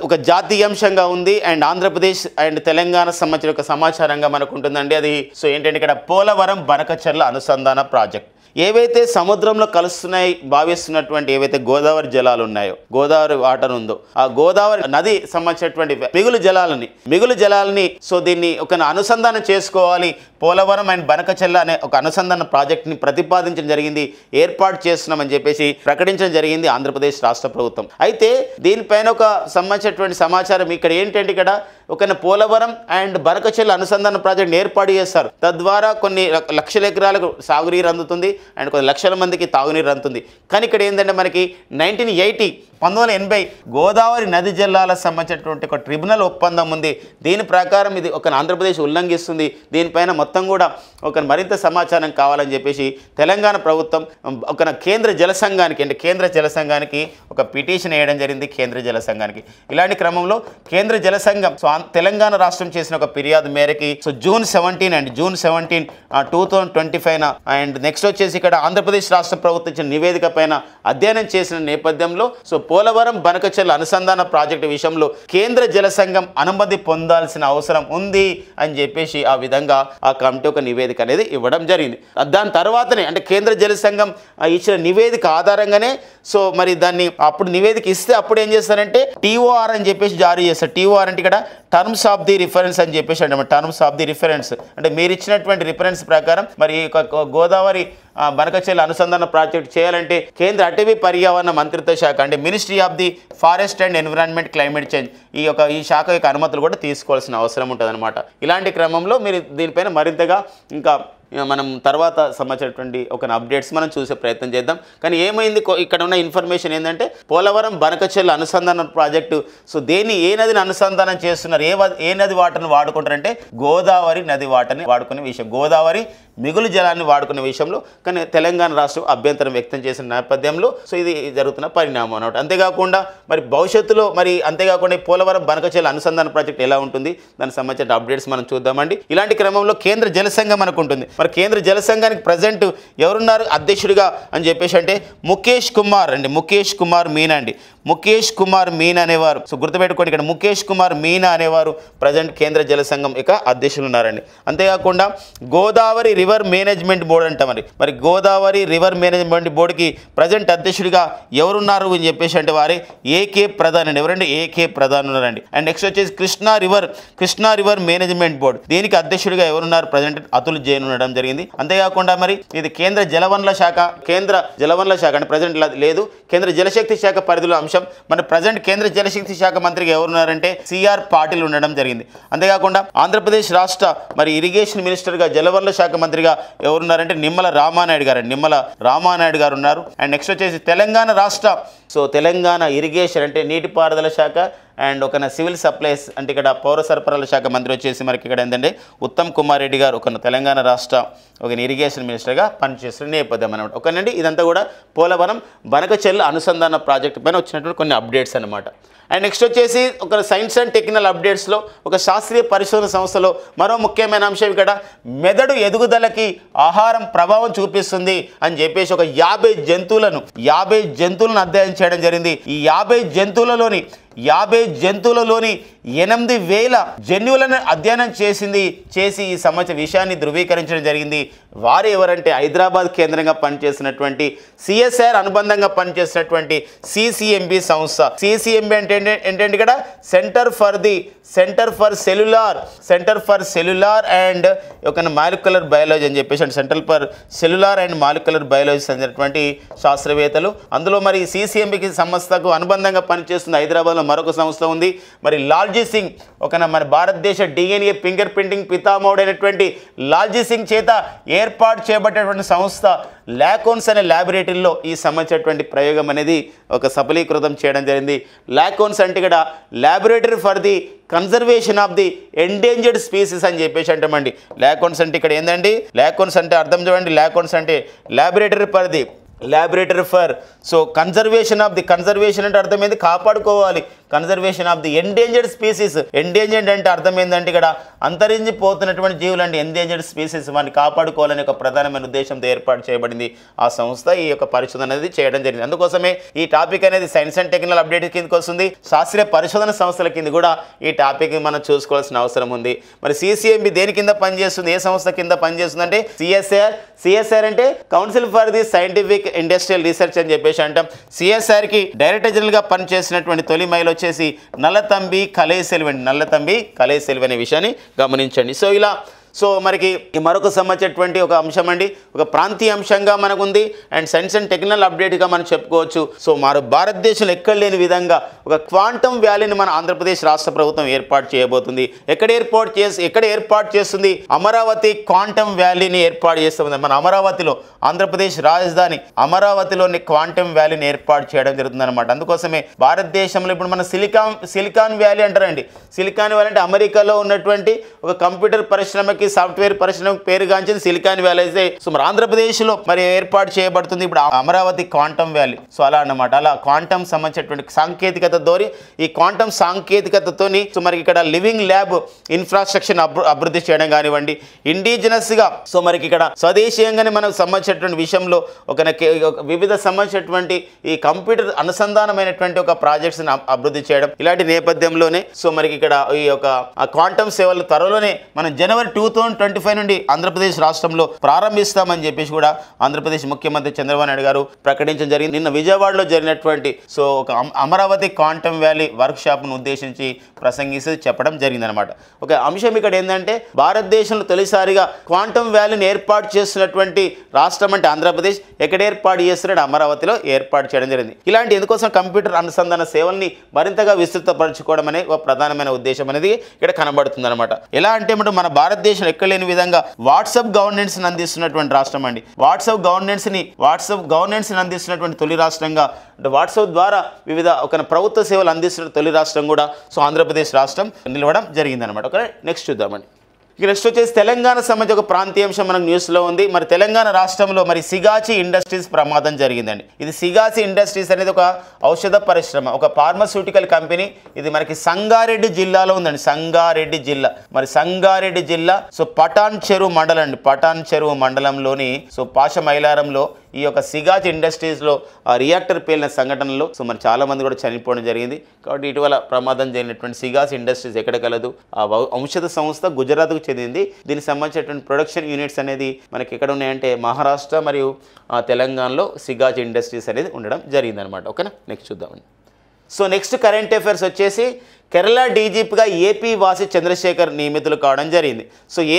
ఒక జాతీయ అంశంగా ఉంది అండ్ ఆంధ్రప్రదేశ్ అండ్ తెలంగాణ సంబంధించిన ఒక సమాచారంగా మనకు ఉంటుందండి. అది ఏంటంటే ఇక్కడ పోలవరం బనకచెర్ల అనుసంధాన ప్రాజెక్ట్. ఏవైతే సముద్రంలో కలుస్తున్నాయి భావిస్తున్నటువంటి ఏవైతే గోదావరి జలాలు ఉన్నాయో, గోదావరి వాటర్ ఉందో, ఆ గోదావరి నది సంబంధించినటువంటి మిగులు జలాలని దీన్ని ఒక అనుసంధానం చేసుకోవాలి, పోలవరం అండ్ బనకచెర్ల అనే ఒక అనుసంధాన ప్రాజెక్ట్ని ప్రతిపాదించడం జరిగింది, ఏర్పాటు చేస్తున్నామని చెప్పేసి ప్రకటించడం జరిగింది ఆంధ్రప్రదేశ్ రాష్ట్ర ప్రభుత్వం. అయితే దీనిపైన ఒక సంబంధించినటువంటి సమాచారం ఇక్కడ ఏంటంటే ఇక్కడ ఒక పోలవరం అండ్ బనకచెర్ల అనుసంధాన ప్రాజెక్ట్ని ఏర్పాటు చేస్తారు. తద్వారా కొన్ని లక్షల ఎకరాలకు సాగునీరు అందుతుంది అండ్ కొన్ని లక్షల మందికి తాగునీరు అందుతుంది. కానీ ఇక్కడ ఏంటంటే మనకి 1980 గోదావరి నది జలాలకు సంబంధించినటువంటి ఒక ట్రిబ్యునల్ ఒప్పందం ఉంది. దీని ప్రకారం ఇది ఒక ఆంధ్రప్రదేశ్ ఉల్లంఘిస్తుంది. దీనిపైన మొత్తం కూడా మరింత సమాచారం కావాలని చెప్పేసి తెలంగాణ ప్రభుత్వం కేంద్ర జల సంఘానికి ఒక పిటిషన్ వేయడం జరిగింది. కేంద్ర జల సంఘానికి ఇలాంటి క్రమంలో కేంద్ర జల సంఘం తెలంగాణ రాష్ట్రం చేసిన ఒక ఫిర్యాదు మేరకి జూన్ 17 2025 అండ్ నెక్స్ట్ వచ్చేసి ఇక్కడ ఆంధ్రప్రదేశ్ రాష్ట్ర ప్రభుత్వం ఇచ్చిన నివేదిక పైన అధ్యయనం చేసిన నేపథ్యంలో పోలవరం బనకచెర్ల అనుసంధాన ప్రాజెక్టు విషయంలో కేంద్ర జల సంఘం అనుమతి పొందాల్సిన అవసరం ఉంది అని చెప్పేసి ఆ విధంగా ఆ కమిటీ ఒక నివేదిక అనేది ఇవ్వడం జరిగింది. దాని తర్వాతనే అంటే కేంద్ర జల సంఘం ఇచ్చిన నివేదిక ఆధారంగానే మరి దాన్ని అప్పుడు నివేదిక ఇస్తే అప్పుడు ఏం చేస్తారంటే టీఓఆర్ అని చెప్పేసి జారీ చేస్తారు. టీఓఆర్ అంటే ఇక్కడ టర్మ్స్ ఆఫ్ ది రిఫరెన్స్ అని చెప్పేసి అంటే టర్మ్స్ ఆఫ్ ది రిఫరెన్స్ అంటే మీరు ఇచ్చినటువంటి రిఫరెన్స్ ప్రకారం మరి గోదావరి బనకచెర్ల అనుసంధాన ప్రాజెక్ట్ చేయాలంటే కేంద్ర అటవీ పర్యావరణ మంత్రిత్వ శాఖ అంటే ministry of the forest and environment climate change ఈ శాఖ యొక్క అనుమతులు కూడా తీసుకోవాల్సిన అవసరం ఉంటుంది అనమాట. ఇలాంటి క్రమంలో మీరు దీనిపైన మరింతగా ఇంకా మనం తర్వాత సంబంధించినటువంటి ఒక అప్డేట్స్ మనం చూసే ప్రయత్నం చేద్దాం. కానీ ఏమైంది ఇక్కడ ఉన్న ఇన్ఫర్మేషన్ ఏంటంటే పోలవరం బనకచెర్ల అనుసంధాన ప్రాజెక్టు ఏ నదిని అనుసంధానం చేస్తున్నారు, ఏ నది వాటర్ని వాడుకుంటారంటే గోదావరి నది వాటర్ని వాడుకునే విషయం, గోదావరి మిగులు జలాన్ని వాడుకునే విషయంలో కానీ తెలంగాణ రాష్ట్రం అభ్యంతరం వ్యక్తం చేసిన నేపథ్యంలో ఇది జరుగుతున్న పరిణామం అన్నమాట. అంతేకాకుండా మరి భవిష్యత్తులో అంతేకాకుండా పోలవరం బనకచెర్ల అనుసంధాన ప్రాజెక్ట్ ఎలా ఉంటుంది దానికి సంబంధించిన అప్డేట్స్ మనం చూద్దామండి. ఇలాంటి క్రమంలో కేంద్ర జల సంఘం మనకు ఉంటుంది. మరి కేంద్ర జల సంఘానికి ప్రజెంట్ ఎవరున్నారు అధ్యక్షుడిగా అని చెప్పేసి అంటే ముఖేష్ కుమార్ మీనా అనేవారు. గుర్తుపెట్టుకోండి ఇక్కడ ముఖేష్ కుమార్ మీనా అనేవారు ప్రజెంట్ కేంద్ర జల సంఘం యొక్క అధ్యక్షులు ఉన్నారండి. అంతేకాకుండా గోదావరి రివర్ మేనేజ్మెంట్ బోర్డు అంటాం. మరి గోదావరి రివర్ మేనేజ్మెంట్ బోర్డుకి ప్రజెంట్ అధ్యక్షుడిగా ఎవరున్నారు అని చెప్పేసి అంటే వారే ఏకే ప్రధాన్ అండి. ఎవరండి ఏకే ప్రధాన్ ఉన్నారండి. అండ్ నెక్స్ట్ వచ్చేసి కృష్ణా రివర్ మేనేజ్మెంట్ బోర్డు దీనికి అధ్యక్షుడిగా ఎవరున్నారు ప్రజెంట్ అతుల్ జైన్ ఉండడం జరిగింది. అంతేకాకుండా మరి ఇది కేంద్ర జలవనరుల శాఖ అంటే ప్రజెంట్ లేదు, కేంద్ర జలశక్తి శాఖ పరిధిలో అంశం. మన ప్రజెంట్ కేంద్ర జలశక్తి శాఖ మంత్రిగా ఎవరున్నారంటే సిఆర్ పాటిల్ ఉండడం జరిగింది. అంతేకాకుండా ఆంధ్రప్రదేశ్ రాష్ట్ర మరి ఇరిగేషన్ మినిస్టర్గా జలవనరుల శాఖ మంత్రిగా ఎవరున్నారంటే నిమ్మల రామానాయుడు గారు ఉన్నారు. అండ్ నెక్స్ట్ వచ్చేసి తెలంగాణ రాష్ట్ర తెలంగాణ ఇరిగేషన్ అంటే నీటిపారుదల శాఖ అండ్ సివిల్ సప్లైస్ అంటే ఇక్కడ పౌర సరఫరాల శాఖ మంత్రి వచ్చేసి మనకి ఇక్కడ ఏంటంటే ఉత్తమ్ కుమార్ రెడ్డి గారు తెలంగాణ రాష్ట్ర ఇరిగేషన్ మినిస్టర్గా పనిచేస్తున్న నేపథ్యం అనమాట. ఓకేనండి, ఇదంతా కూడా పోలవరం బనకచెర్ల అనుసంధాన ప్రాజెక్టు పైన వచ్చినటువంటి కొన్ని అప్డేట్స్ అనమాట. అండ్ నెక్స్ట్ వచ్చేసి సైన్స్ అండ్ టెక్నికల్ అప్డేట్స్లో శాస్త్రీయ పరిశోధన సంస్థలో మరో ముఖ్యమైన అంశం ఇక్కడ మెదడు ఎదుగుదలకి ఆహారం ప్రభావం చూపిస్తుంది అని చెప్పేసి 50 జంతువులను అధ్యయనం చేయడం జరిగింది. ఈ 50 జంతువులలోని 8,000 జన్యువులను అధ్యయనం చేసి ఈ సంబంధించిన విషయాన్ని ధృవీకరించడం జరిగింది. వారు ఎవరంటే హైదరాబాద్ కేంద్రంగా పనిచేసినటువంటి సిఎస్ఆర్ అనుబంధంగా పనిచేసినటువంటి సిసిఎంబి సంస్థ. సిసిఎంబి అంటే ఏంటంటే ఇక్కడ సెంటర్ ఫర్ సెల్యులార్ అండ్ ఒక మాలిక్యులర్ బయాలజీ అని చెప్పేసి అంటే centre for cellular and molecular biology అనేటువంటి శాస్త్రవేత్తలు. అందులో మరి సిసిఎంబికి సంస్థకు అనుబంధంగా పనిచేస్తుంది హైదరాబాద్లో మరొక సంస్థ ఉంది. మరి లాల్జీ సింగ్ మన భారతదేశ డిఎన్ఏ ఫింగర్ ప్రింటింగ్ పితామహుడైనటువంటి లాల్జీ సింగ్ చేత ఏర్పాటు చేయబడినటువంటి సంస్థ లాకోన్స్ అనే ల్యాబొరేటరీలో ఈ సంబంధించినటువంటి ప్రయోగం అనేది ఒక సఫలీకృతం చేయడం జరిగింది. లాకోన్స్ అంటే ఇక్కడ laboratory for the conservation of the endangered species అని చెప్పేసి అంటామండి. లాకోన్స్ అంటే ఇక్కడ ఏంటండి, లాకోన్స్ అంటే అర్థం చూడండి, లాకోన్స్ అంటే ల్యాబొరేటరీ ఫర్ కన్జర్వేషన్ అంటే అర్థమైంది కాపాడుకోవాలి, conservation of the endangered species. Endangered అంటే అర్థమైందంటే ఇక్కడ అంతరించిపోతున్నటువంటి జీవులు అండి, ఎండేంజర్డ్ స్పీసీస్ వాటిని కాపాడుకోవాలని ఒక ప్రధానమైన ఉద్దేశంతో ఏర్పాటు చేయబడింది ఆ సంస్థ. ఈ యొక్క పరిశోధన అనేది చేయడం జరిగింది. అందుకోసమే ఈ టాపిక్ అనేది సైన్స్ అండ్ టెక్నికల్ అప్డేట్ కిందకి వస్తుంది. శాస్త్రీయ పరిశోధన సంస్థల కింద కూడా ఈ టాపిక్ మనం చూసుకోవాల్సిన అవసరం ఉంది. మరి సిసిఎంబి దేని కింద పనిచేస్తుంది, ఏ సంస్థ కింద పనిచేస్తుంది అంటే సిఎస్ఆర్ అంటే council for the scientific industrial research అని చెప్పేసి అంటాం. సిఎస్ఆర్కి డైరెక్టర్ జనరల్గా పనిచేసినటువంటి తొలి మహిళ వచ్చేసి నల్లతంబి కలైసెల్వి అనే విషయాన్ని గమనించండి. మనకి మరొక సంబంధించినటువంటి ఒక అంశం అండి, ఒక ప్రాంతీయ అంశంగా మనకు ఉంది అండ్ సైన్స్ అండ్ టెక్నికల్ అప్డేట్గా మనం చెప్పుకోవచ్చు. మన భారతదేశంలో ఎక్కడ లేని విధంగా ఒక క్వాంటమ్ వ్యాలీని మన ఆంధ్రప్రదేశ్ రాష్ట్ర ప్రభుత్వం ఏర్పాటు చేయబోతుంది. ఎక్కడ ఏర్పాటు చేస్తుంది? అమరావతి క్వాంటమ్ వ్యాలీని ఏర్పాటు చేస్తుంది. మన అమరావతిలో, ఆంధ్రప్రదేశ్ రాజధాని అమరావతిలోని క్వాంటమ్ వ్యాలీని ఏర్పాటు చేయడం జరుగుతుంది అనమాట. అందుకోసమే భారతదేశంలో ఇప్పుడు మన సిలికాన్ వ్యాలీ అంటారండి. సిలికాన్ వ్యాలీ అంటే అమెరికాలో ఉన్నటువంటి ఒక కంప్యూటర్ పరిశ్రమకి, సాఫ్ట్వేర్ పరిశ్రమకు పేరుగాంచింది సిలికాన్ వ్యాలీ. మరి ఆంధ్రప్రదేశ్లో మరి ఏర్పాటు చేయబడుతుంది ఇప్పుడు అమరావతి క్వాంటమ్ వ్యాలీ. అలా అన్నమాట, అలా క్వాంటమ్ సంబంధించినటువంటి సాంకేతికతతో ఈ క్వాంటమ్ సాంకేతికతతోని మరి ఇక్కడ లివింగ్ ల్యాబ్ ఇన్ఫ్రాస్ట్రక్చర్ అభివృద్ధి చేయడం కానివ్వండి, ఇండిజినస్గా మనకి ఇక్కడ స్వదేశీయంగానే మనకు సంబంధించినటువంటి విషయంలో ఒక వివిధ సంబంధించినటువంటి ఈ కంప్యూటర్ అనుసంధానమైనటువంటి ఒక ప్రాజెక్ట్స్ అభివృద్ధి చేయడం, ఇలాంటి నేపథ్యంలోనే మనకి ఇక్కడ ఈ యొక్క క్వాంటమ్ సేవలు త్వరలోనే మనం జనవరి 2025 నుండి ఆంధ్రప్రదేశ్ రాష్ట్రంలో ప్రారంభిస్తామని చెప్పేసి కూడా ఆంధ్రప్రదేశ్ ముఖ్యమంత్రి చంద్రబాబు నాయుడు గారు ప్రకటించడం జరిగింది. నిన్న విజయవాడలో జరిగినటువంటి ఒక అమరావతి క్వాంటమ్ వ్యాలీ వర్క్ షాప్ను ఉద్దేశించి ప్రసంగిస్తూ చెప్పడం జరిగిందనమాట. ఒక అంశం ఇక్కడ ఏంటంటే భారతదేశంలో తొలిసారిగా క్వాంటమ్ వ్యాలీని ఏర్పాటు చేస్తున్నటువంటి రాష్ట్రం అంటే ఆంధ్రప్రదేశ్. ఎక్కడ ఏర్పాటు చేస్తున్నాడు? అమరావతిలో ఏర్పాటు చేయడం జరిగింది. ఇలాంటి ఎందుకోసం కంప్యూటర్ అనుసంధాన సేవల్ని మరింతగా విస్తృతపరచుకోవడం అనే ఒక ప్రధానమైన ఉద్దేశం అనేది ఇక్కడ కనబడుతుంది అనమాట. ఎలా అంటే మన భారతదేశం ఎక్కలేని విధంగా వాట్సాప్ గవర్నెన్స్ అందిస్తున్నటువంటి రాష్ట్రం అండి. వాట్సాప్ గవర్నెన్స్ అందిస్తున్నటువంటి తొలి రాష్ట్రంగా, అంటే వాట్సాప్ ద్వారా వివిధ ఒక ప్రభుత్వ సేవలు అందిస్తున్న తొలి రాష్ట్రం కూడా ఆంధ్రప్రదేశ్ రాష్ట్రం నిలవడం జరిగిందనమాట. ఓకే, నెక్స్ట్ చూద్దామండి. ఇక నెక్స్ట్ వచ్చేసి తెలంగాణ సంబంధించి ఒక ప్రాంతీయాంశం మనకు న్యూస్లో ఉంది. మరి తెలంగాణ రాష్ట్రంలో మరి సిగాచి ఇండస్ట్రీస్ ప్రమాదం జరిగిందండి. ఇది సిగాచి ఇండస్ట్రీస్ అనేది ఒక ఔషధ పరిశ్రమ, ఒక ఫార్మాస్యూటికల్ కంపెనీ. ఇది మనకి సంగారెడ్డి జిల్లాలో ఉందండి. సంగారెడ్డి జిల్లా పటాన్ చెరువు మండలంలోని పాషమైలారంలో ఈ యొక్క సిగాచి ఇండస్ట్రీస్లో రియాక్టర్ పేలిన సంఘటనలో మరి చాలామంది కూడా చనిపోవడం జరిగింది. కాబట్టి ఇటీవల ప్రమాదం జరిగినటువంటి సిగాచి ఇండస్ట్రీస్ ఎక్కడ కలదు? ఆ ఔషధ సంస్థ గుజరాత్కు చెందింది. దీనికి సంబంధించినటువంటి ప్రొడక్షన్ యూనిట్స్ అనేది మనకి ఎక్కడ ఉన్నాయంటే మహారాష్ట్ర మరియు తెలంగాణలో సిగాచి ఇండస్ట్రీస్ అనేది ఉండడం జరిగిందనమాట. ఓకేనా, నెక్స్ట్ చూద్దామండి. నెక్స్ట్ కరెంట్ అఫైర్స్ వచ్చేసి కేరళ డీజీపీగా ఏపీ వాసి చంద్రశేఖర్ నియమితులు కావడం జరిగింది.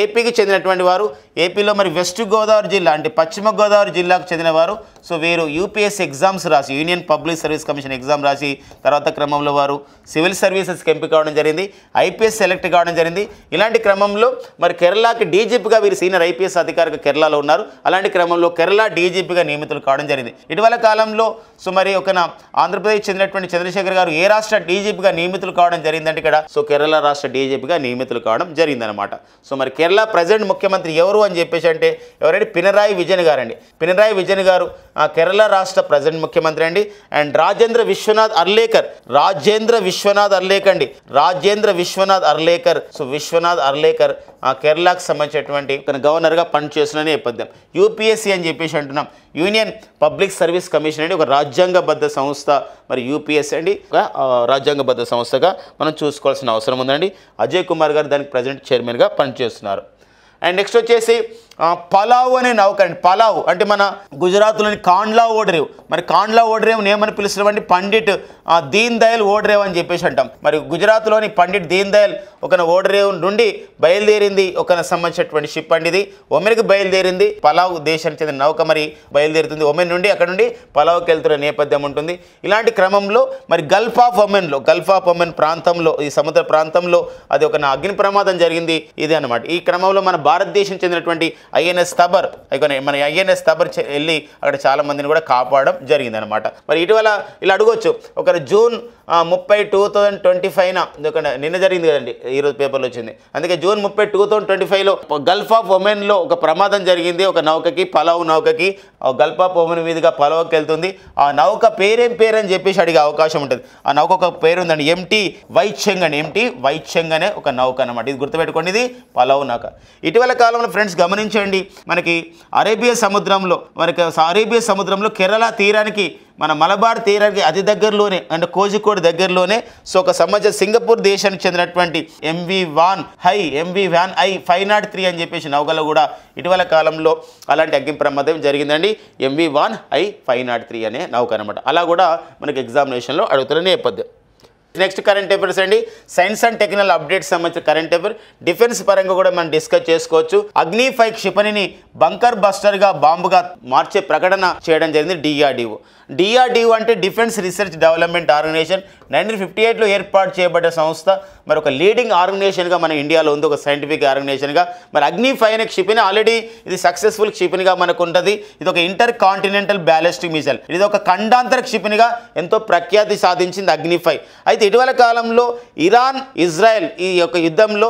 ఏపీకి చెందినటువంటి వారు, ఏపీలో మరి వెస్ట్ గోదావరి జిల్లా అంటే పశ్చిమ గోదావరి జిల్లాకు చెందిన వారు. వీరు యూపీఎస్సీ ఎగ్జామ్స్ రాసి, union public service commission exam రాసి తర్వాత క్రమంలో వారు సివిల్ సర్వీసెస్కి ఎంపిక కావడం జరిగింది, ఐపీఎస్ సెలెక్ట్ కావడం జరిగింది. ఇలాంటి క్రమంలో మరి కేరళకి డీజీపీగా వీరు సీనియర్ ఐపీఎస్ అధికారిగా కేరళలో ఉన్నారు. అలాంటి క్రమంలో కేరళ డీజీపీగా నియమితులు కావడం జరిగింది. ఇటీవల కాలంలో మరి ఆంధ్రప్రదేశ్ చెందినటువంటి చంద్రశేఖర్ గారు ఏ రాష్ట్ర డీజీపీగా నియమితులు కావడం జరిగిందంటే ఇక్కడ కేరళ రాష్ట్ర డీజీపీగా నియమితులు కావడం జరిగిందనమాట. మరి కేరళ ప్రజెంట్ ముఖ్యమంత్రి ఎవరు అని చెప్పేసి అంటే ఎవరంటే పినరాయి విజయన్ గారు అండి. పినరాయి విజయన్ గారు కేరళ రాష్ట్ర ప్రజెంట్ ముఖ్యమంత్రి అండి. అండ్ రాజేంద్ర విశ్వనాథ్ అర్లేకర్ విశ్వనాథ్ అర్లేకర్ కేరళకు సంబంధించినటువంటి గవర్నర్గా పనిచేస్తున్న నేపథ్యం. యూపీఎస్సీ అని చెప్పేసి అంటున్నాం. యూనియన్ పబ్లిక్ సర్వీస్ కమిషన్ అండి, ఒక రాజ్యాంగబద్ధ సంస్థ. మరి యూపీఎస్ అండి ఒక రాజ్యాంగబద్ధ సంస్థగా మనం చూసుకోవాల్సిన అవసరం ఉందండి. అజయ్ కుమార్ గారు దానికి ప్రజెంట్ చైర్మన్గా పనిచేస్తున్నారు. అండ్ నెక్స్ట్ వచ్చేసి పలావ్ అనే నౌక అండి. పలావ్ అంటే మన గుజరాత్లోని కాండ్లా ఓడరేవ్. మరి కాండ్లా ఓడరేవ్ని ఏమని పిలుస్తామండి? పండిట్ దీన్ దయాల్ ఓడరేవ్ అని చెప్పేసి అంటాం. మరి గుజరాత్లోని పండిట్ దీన్ దయాల్ ఒక ఓడరేవ్ నుండి బయలుదేరింది ఒక సంబంధించినటువంటి షిప్ అండి. ఇది ఒమెన్కి బయలుదేరింది. పలావ్ దేశానికి చెందిన నౌక మరి బయలుదేరుతుంది ఒమెన్ నుండి. అక్కడ నుండి పలావ్కి వెళ్తున్న నేపథ్యం ఉంటుంది. ఇలాంటి క్రమంలో మరి గల్ఫ్ ఆఫ్ ఒమెన్ ప్రాంతంలో, ఈ సముద్ర ప్రాంతంలో అది ఒక అగ్ని ప్రమాదం జరిగింది. ఇది అనమాట. ఈ క్రమంలో మన భారతదేశం చెందినటువంటి ఐఎన్ఎస్ తబర్, మన ఐఎన్ఎస్ తబర్ వెళ్ళి అక్కడ చాలా మందిని కూడా కాపాడడం జరిగింది అనమాట. మరి ఇటీవల ఇలా అడగొచ్చు, ఒక జూన్ 30, 2025 నిన్న జరిగింది కదండి, ఈరోజు పేపర్లో వచ్చింది. అందుకే జూన్ 30, 2025లో గల్ఫ్ ఆఫ్ ఒమెన్లో ఒక ప్రమాదం జరిగింది. ఒక నౌకకి, పలావ్ నౌకకి, గల్ఫ్ ఆఫ్ ఒమెన్ మీదుగా పలావ్కి వెళ్తుంది. ఆ నౌక పేరేం పేరు అని చెప్పేసి అడిగే అవకాశం ఉంటుంది. ఆ నౌక ఒక పేరు ఉందండి, ఎంటీ వైచెంగ్ అని. ఎంటీ వైచెంగ్ అనే ఒక నౌక అనమాట. ఇది గుర్తుపెట్టుకోండి, ఇది పలావ్ నౌక. ఇటీవల కాలంలో ఫ్రెండ్స్ గమనించండి, మనకి అరేబియా సముద్రంలో కేరళ తీరానికి, మన మలబార్ తీరానికి అతి దగ్గరలోనే అంటే కోజికోడ్ దగ్గరలోనే ఒక సంబంధించిన సింగపూర్ దేశానికి చెందినటువంటి MV వాన్ ఐ 503 అని చెప్పేసి నౌకలో కూడా ఇటీవల కాలంలో అలాంటి అగ్ని ప్రమాదం జరిగిందండి. MV వాన్ ఐ 503 అనే నౌక అనమాట. అలా కూడా మనకి ఎగ్జామినేషన్లో అడుగుతున్న నేపథ్యం. నెక్స్ట్ కరెంట్ అఫైర్స్ అండి. సైన్స్ అండ్ టెక్నాలజీ అప్డేట్స్ సంబంధించిన కరెంట్ అఫైర్. డిఫెన్స్ పరంగా కూడా మనం డిస్కస్ చేసుకోవచ్చు. అగ్ని 5 క్షిపణిని బంకర్ బస్టర్గా బాంబుగా మార్చే ప్రకటన చేయడం జరిగింది డిఆర్డిఓ అంటే డిఫెన్స్ రీసెర్చ్ డెవలప్మెంట్ ఆర్గనైజేషన్. 1958లో ఏర్పాటు చేయబడ్డ సంస్థ. మరి ఒక లీడింగ్ ఆర్గనైజేషన్గా మన ఇండియాలో ఉంది, ఒక సైంటిఫిక్ ఆర్గనైజేషన్గా. మరి అగ్ని 5 అనే క్షిపణి ఆల్రెడీ ఇది సక్సెస్ఫుల్ క్షిపణిగా మనకు ఉంటుంది. ఇది ఒక ఇంటర్ కాంటినెంటల్ బ్యాలిస్టిక్ మిసైల్. ఇది ఒక ఖండాంతర క్షిపణిగా ఎంతో ప్రఖ్యాతి సాధించింది అగ్ని 5. అయితే ఇటీవల కాలంలో ఇజ్రాయెల్ ఈ యొక్క యుద్ధంలో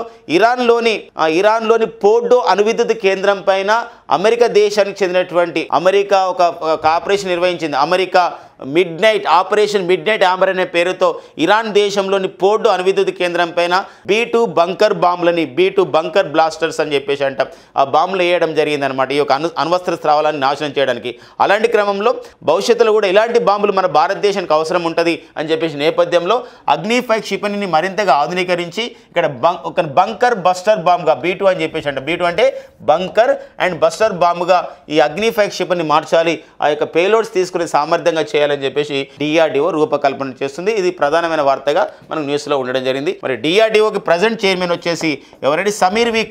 ఇరాన్లోని పోర్డో అణువిద్యుత్ కేంద్రం పైన అమెరికా దేశానికి చెందినటువంటి అమెరికా ఒక ఆపరేషన్ నిర్వహించింది. ఆపరేషన్ మిడ్ నైట్ ఆంబర్ అనే పేరుతో ఇరాన్ దేశంలోని పోర్డు అణువిద్యుత్ కేంద్రం పైన B2 bunker బాంబులని, B2 bunker blasters అని చెప్పేసి అంటాం, ఆ బాంబులు వేయడం జరిగిందనమాట. ఈ యొక్క అణ్వస్త్ర స్రావాలను నాశనం చేయడానికి. అలాంటి క్రమంలో భవిష్యత్తులో కూడా ఇలాంటి బాంబులు మన భారతదేశానికి అవసరం ఉంటుంది అని చెప్పేసి నేపథ్యంలో అగ్ని 5 క్షిపణిని మరింతగా ఆధునీకరించి ఇక్కడ ఒక బంకర్ బస్టర్ బాంబ్గా B2 అని చెప్పేసి అంటాం. B2 అంటే బంకర్ అండ్ బస్టర్ బాంబుగా ఈ అగ్ని 5 క్షిపణిని మార్చాలి, ఆ యొక్క పేలోడ్స్ తీసుకునే సామర్థ్యంగా చేయాలని చెప్పేసి డిఆర్డిఓ రూపకల్పన చేస్తుంది. ఇది ప్రధానమైన వార్తగా మనకు న్యూస్లో ఉండడం జరిగింది. మరి డిఆర్డిఓకి ప్రజెంట్ చైర్మన్ వచ్చేసి ఎవరండి? సమీర్ వి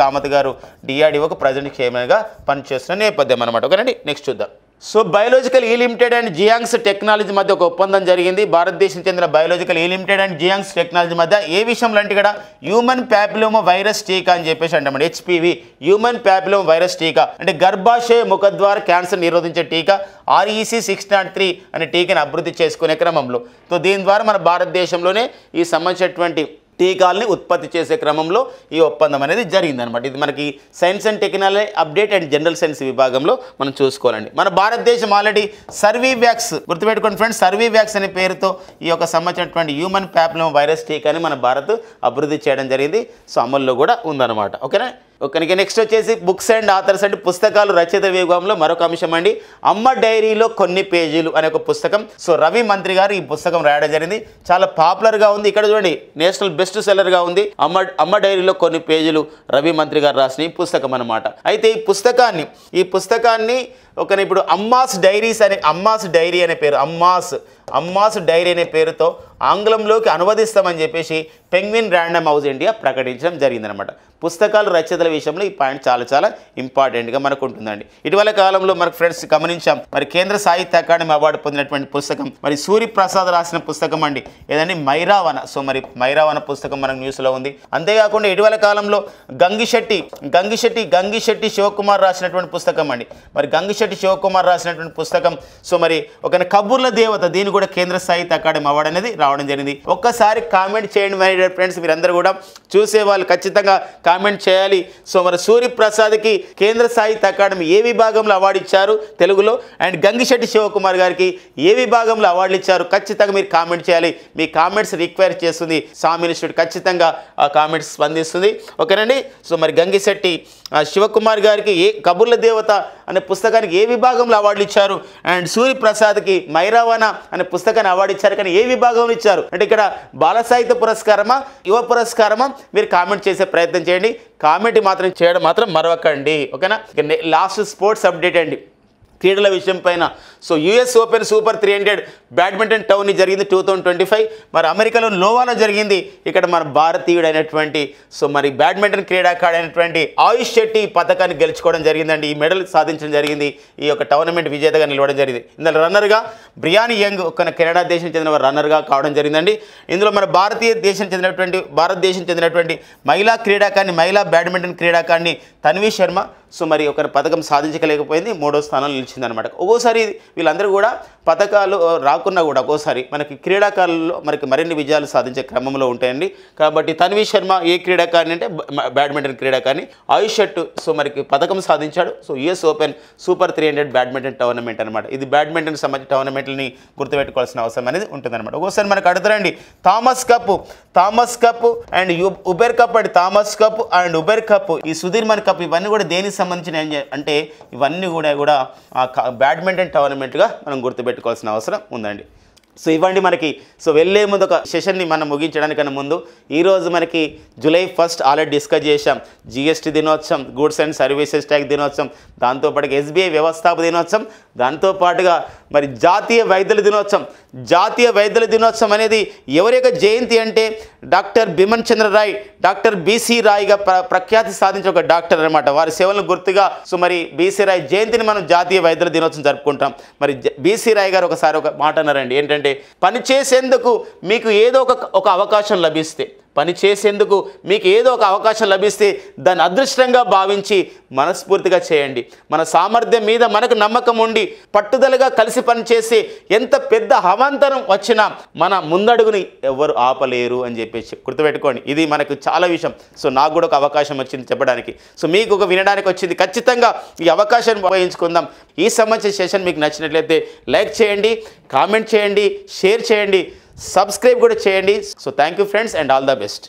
కామత్ గారు డిఆర్డిఓకి ప్రజెంట్ చైర్మన్గా పనిచేస్తున్న నేపథ్యం అనమాట. ఓకేనండి, నెక్స్ట్ చూద్దాం. సో బయోలాజికల్ ఈ లిమిటెడ్ అండ్ జియాంగ్స్ టెక్నాలజీ మధ్య ఒక ఒప్పందం జరిగింది. భారతదేశం చెందిన బయోలాజికల్ ఈ లిమిటెడ్ అండ్ జియాంగ్స్ టెక్నాలజీ మధ్య ఏ విషయంలో అంటే ఇక్కడ హ్యూమన్ ప్యాపిలోమా వైరస్ టీకా అని చెప్పేసి అంటామండి. HPV హ్యూమన్ ప్యాపిలోమా వైరస్ టీకా అంటే గర్భాశయ ముఖద్వార క్యాన్సర్ నిరోధించే టీకా REC 603 అనే టీకాని అభివృద్ధి చేసుకునే క్రమంలో దీని ద్వారా మన భారతదేశంలోనే ఈ సంబంధించినటువంటి టీకాలని ఉత్పత్తి చేసే క్రమంలో ఈ ఒప్పందం అనేది జరిగిందనమాట. ఇది మనకి science and technology update and general science విభాగంలో మనం చూసుకోవాలండి. మన భారతదేశం ఆల్రెడీ సర్వీవ్యాక్స్, గుర్తుపెట్టుకోండి ఫ్రెండ్స్, సర్వీవ్యాక్స్ అనే పేరుతో ఈ యొక్క సంబంధించినటువంటి హ్యూమన్ ప్యాపిలోమా వైరస్ టీకాని మన భారత్ అభివృద్ధి చేయడం జరిగింది. సో అమల్లో కూడా ఉందన్నమాట. ఓకేనా. ఓకే, నెక్స్ట్ వచ్చేసి బుక్స్ అండ్ ఆథర్స్ అంటే పుస్తకాలు రచయిత విభాగంలో మరొక అంశం అండి. అమ్మ డైరీలో కొన్ని పేజీలు అనే ఒక పుస్తకం. సో రవి మంత్రి గారు ఈ పుస్తకం రాయడం జరిగింది. చాలా పాపులర్గా ఉంది. ఇక్కడ చూడండి, నేషనల్ బెస్ట్ సెల్లర్గా ఉంది. అమ్మ డైరీలో కొన్ని పేజీలు రవి మంత్రి గారు రాసిన ఈ పుస్తకం అనమాట. అయితే ఈ పుస్తకాన్ని ఇప్పుడు అమ్మాస్ డైరీ అనే పేరు, అమ్మాస్ డైరీ అనే పేరుతో ఆంగ్లంలోకి అనువదిస్తామని చెప్పేసి పెంగ్విన్ ర్యాండమ్ హౌస్ ఇండియా ప్రకటించడం జరిగిందనమాట. పుస్తకాలు రచయితల విషయంలో ఈ పాయింట్ చాలా చాలా ఇంపార్టెంట్గా మనకు ఉంటుందండి. ఇటీవల కాలంలో మనకు ఫ్రెండ్స్ గమనించాం, మరి కేంద్ర సాహిత్య అకాడమీ అవార్డు పొందినటువంటి పుస్తకం మరి సూర్యప్రసాద్ రాసిన పుస్తకం అండి, ఏదండి మైరావన. సో మరి మైరావన పుస్తకం మనకు న్యూస్లో ఉంది. అంతేకాకుండా ఇటీవల కాలంలో గంగిశెట్టి శివకుమార్ రాసినటువంటి పుస్తకం అండి. మరి గంగిశెట్టి శివకుమార్ రాసినటువంటి పుస్తకం సో మరి ఒక కబుర్ల దేవత, దీని కూడా కేంద్ర సాహిత్య అకాడమీ అవార్డు అనేది రావడం జరిగింది. ఒక్కసారి కామెంట్ చేయండి మై డియర్ ఫ్రెండ్స్, మీరందరూ కూడా చూసే వాళ్ళు ఖచ్చితంగా కామెంట్ చేయాలి. సో మరి సూర్యప్రసాద్కి కేంద్ర సాహిత్య అకాడమీ ఏ విభాగంలో అవార్డు ఇచ్చారు తెలుగులో, అండ్ గంగిశెట్టి శివకుమార్ గారికి ఏ విభాగంలో అవార్డులు ఇచ్చారు ఖచ్చితంగా మీరు కామెంట్ చేయాలి. మీ కామెంట్స్ రిక్వైర్ చేస్తుంది సామ్ ఇన్స్టిట్యూట్, ఖచ్చితంగా ఆ కామెంట్స్ స్పందిస్తుంది. ఓకేనండి. సో మరి గంగిశెట్టి శివకుమార్ గారికి కబుర్ల దేవత అనే పుస్తకానికి ఆయనకి ఏ విభాగంలో అవార్డులు ఇచ్చారు, అండ్ సూర్యప్రసాద్కి మైరావణ అనే పుస్తకాన్ని అవార్డు ఇచ్చారు, కానీ ఏ విభాగంలో ఇచ్చారు అంటే ఇక్కడ బాల సాహిత్య పురస్కారమా, యువ పురస్కారమా, మీరు కామెంట్ చేసే ప్రయత్నం చేయండి. కామెంట్ మాత్రం చేయడం మాత్రం మరవకండి, ఓకేనా. లాస్ట్ స్పోర్ట్స్ అప్డేట్ అండి, క్రీడల విషయం పైన. So US open super 300 badminton tourney జరిగింది 2025. మరి అమెరికాలో నోవాలో జరిగింది. ఇక్కడ మన భారతీయుడైనటువంటి సో మరి బ్యాడ్మింటన్ క్రీడాకారుడు అయినటువంటి ఆయుష్ శెట్టి పథకాన్ని గెలుచుకోవడం జరిగిందండి. ఈ మెడల్ సాధించడం జరిగింది, ఈ యొక్క టోర్నమెంట్ విజేతగా నిలవడం జరిగింది. ఇందులో రన్నర్గా బ్రియానీ యంగ్ ఒక కెనడా దేశం చెందిన రన్నర్గా కావడం జరిగిందండి. ఇందులో మన భారతదేశం చెందినటువంటి మహిళా బ్యాడ్మింటన్ క్రీడాకారిణి తన్వి శర్మ సో మరి ఒక పథకం సాధించలేకపోయింది, 3వ స్థానంలో నిలిచిందనమాట. ఒక్కోసారి వీళ్ళందరూ కూడా పథకాలు రాకున్నా కూడా ఒక్కోసారి మనకి క్రీడాకారుల్లో మనకి మరిన్ని విజయాలు సాధించే క్రమంలో ఉంటాయండి. కాబట్టి తన్వి శర్మ ఏ క్రీడాకారిని అంటే బ్యాడ్మింటన్ క్రీడాకారిని. ఆయుష్ షెట్టి సో మనకి పథకం సాధించాడు. So US open super 300 badminton tournament అనమాట. ఇది బ్యాడ్మింటన్ సంబంధించిన టోర్నమెంట్లని గుర్తుపెట్టుకోవాల్సిన అవసరం అనేది ఉంటుందన్నమాట. ఒక్కోసారి మనకు అడుగుతారండి Thomas cup and Uber cup and Thomas cup and Uber cup, ఈ సుధీర్మన్ కప్, ఇవన్నీ కూడా దేనికి సంబంధించిన అంటే ఇవన్నీ కూడా బ్యాడ్మింటన్ టోర్నమెంట్గా మనం గుర్తుపెట్టుకోవాల్సిన అవసరం ఉందండి. సో ఇవ్వండి మనకి. సో వెళ్ళే ముందు ఒక సెషన్ని మనం ముగించడానికన్నా ముందు ఈరోజు మనకి జూలై 1 ఆల్రెడీ డిస్కస్ చేశాం. జిఎస్టీ దినోత్సవం, గూడ్స్ అండ్ సర్వీసెస్ ట్యాక్స్ దినోత్సవం, దాంతోపాటుగా ఎస్బీఐ వ్యవస్థాపక దినోత్సవం, దాంతోపాటుగా మరి జాతీయ వైద్యుల దినోత్సవం అనేది ఎవరి యొక్క జయంతి అంటే డాక్టర్ బిమన్ చంద్ర రాయ్, డాక్టర్ బీసీ రాయ్గా ప్రఖ్యాతి సాధించిన ఒక డాక్టర్ అనమాట. వారి సేవలను గుర్తుగా సో మరి బీసీ రాయ్ జయంతిని మనం జాతీయ వైద్యుల దినోత్సవం జరుపుకుంటాం. మరి బీసీ రాయ్ గారు ఒకసారి ఒక మాట అన్నారండి, ఏంటంటే పని చేసేందుకు మీకు ఏదో ఒక అవకాశం లభిస్తే, దాన్ని అదృష్టంగా భావించి మనస్ఫూర్తిగా చేయండి. మన సామర్థ్యం మీద మనకు నమ్మకం ఉండి పట్టుదలగా కలిసి పనిచేసి ఎంత పెద్ద అవాంతరం వచ్చినా మన ముందడుగుని ఎవరు ఆపలేరు అని చెప్పేసి గుర్తుపెట్టుకోండి. ఇది మనకు చాలా విషయం. సో నాకు కూడా ఒక అవకాశం వచ్చింది చెప్పడానికి, సో మీకు ఒక వినడానికి వచ్చింది. ఖచ్చితంగా ఈ అవకాశాన్ని ఉపయోగించుకుందాం. ఈ సంబంధించిన సెషన్ మీకు నచ్చినట్లయితే లైక్ చేయండి, కామెంట్ చేయండి, షేర్ చేయండి, సబ్స్క్రైబ్ కూడా చేయండి. So thank you friends and all the best.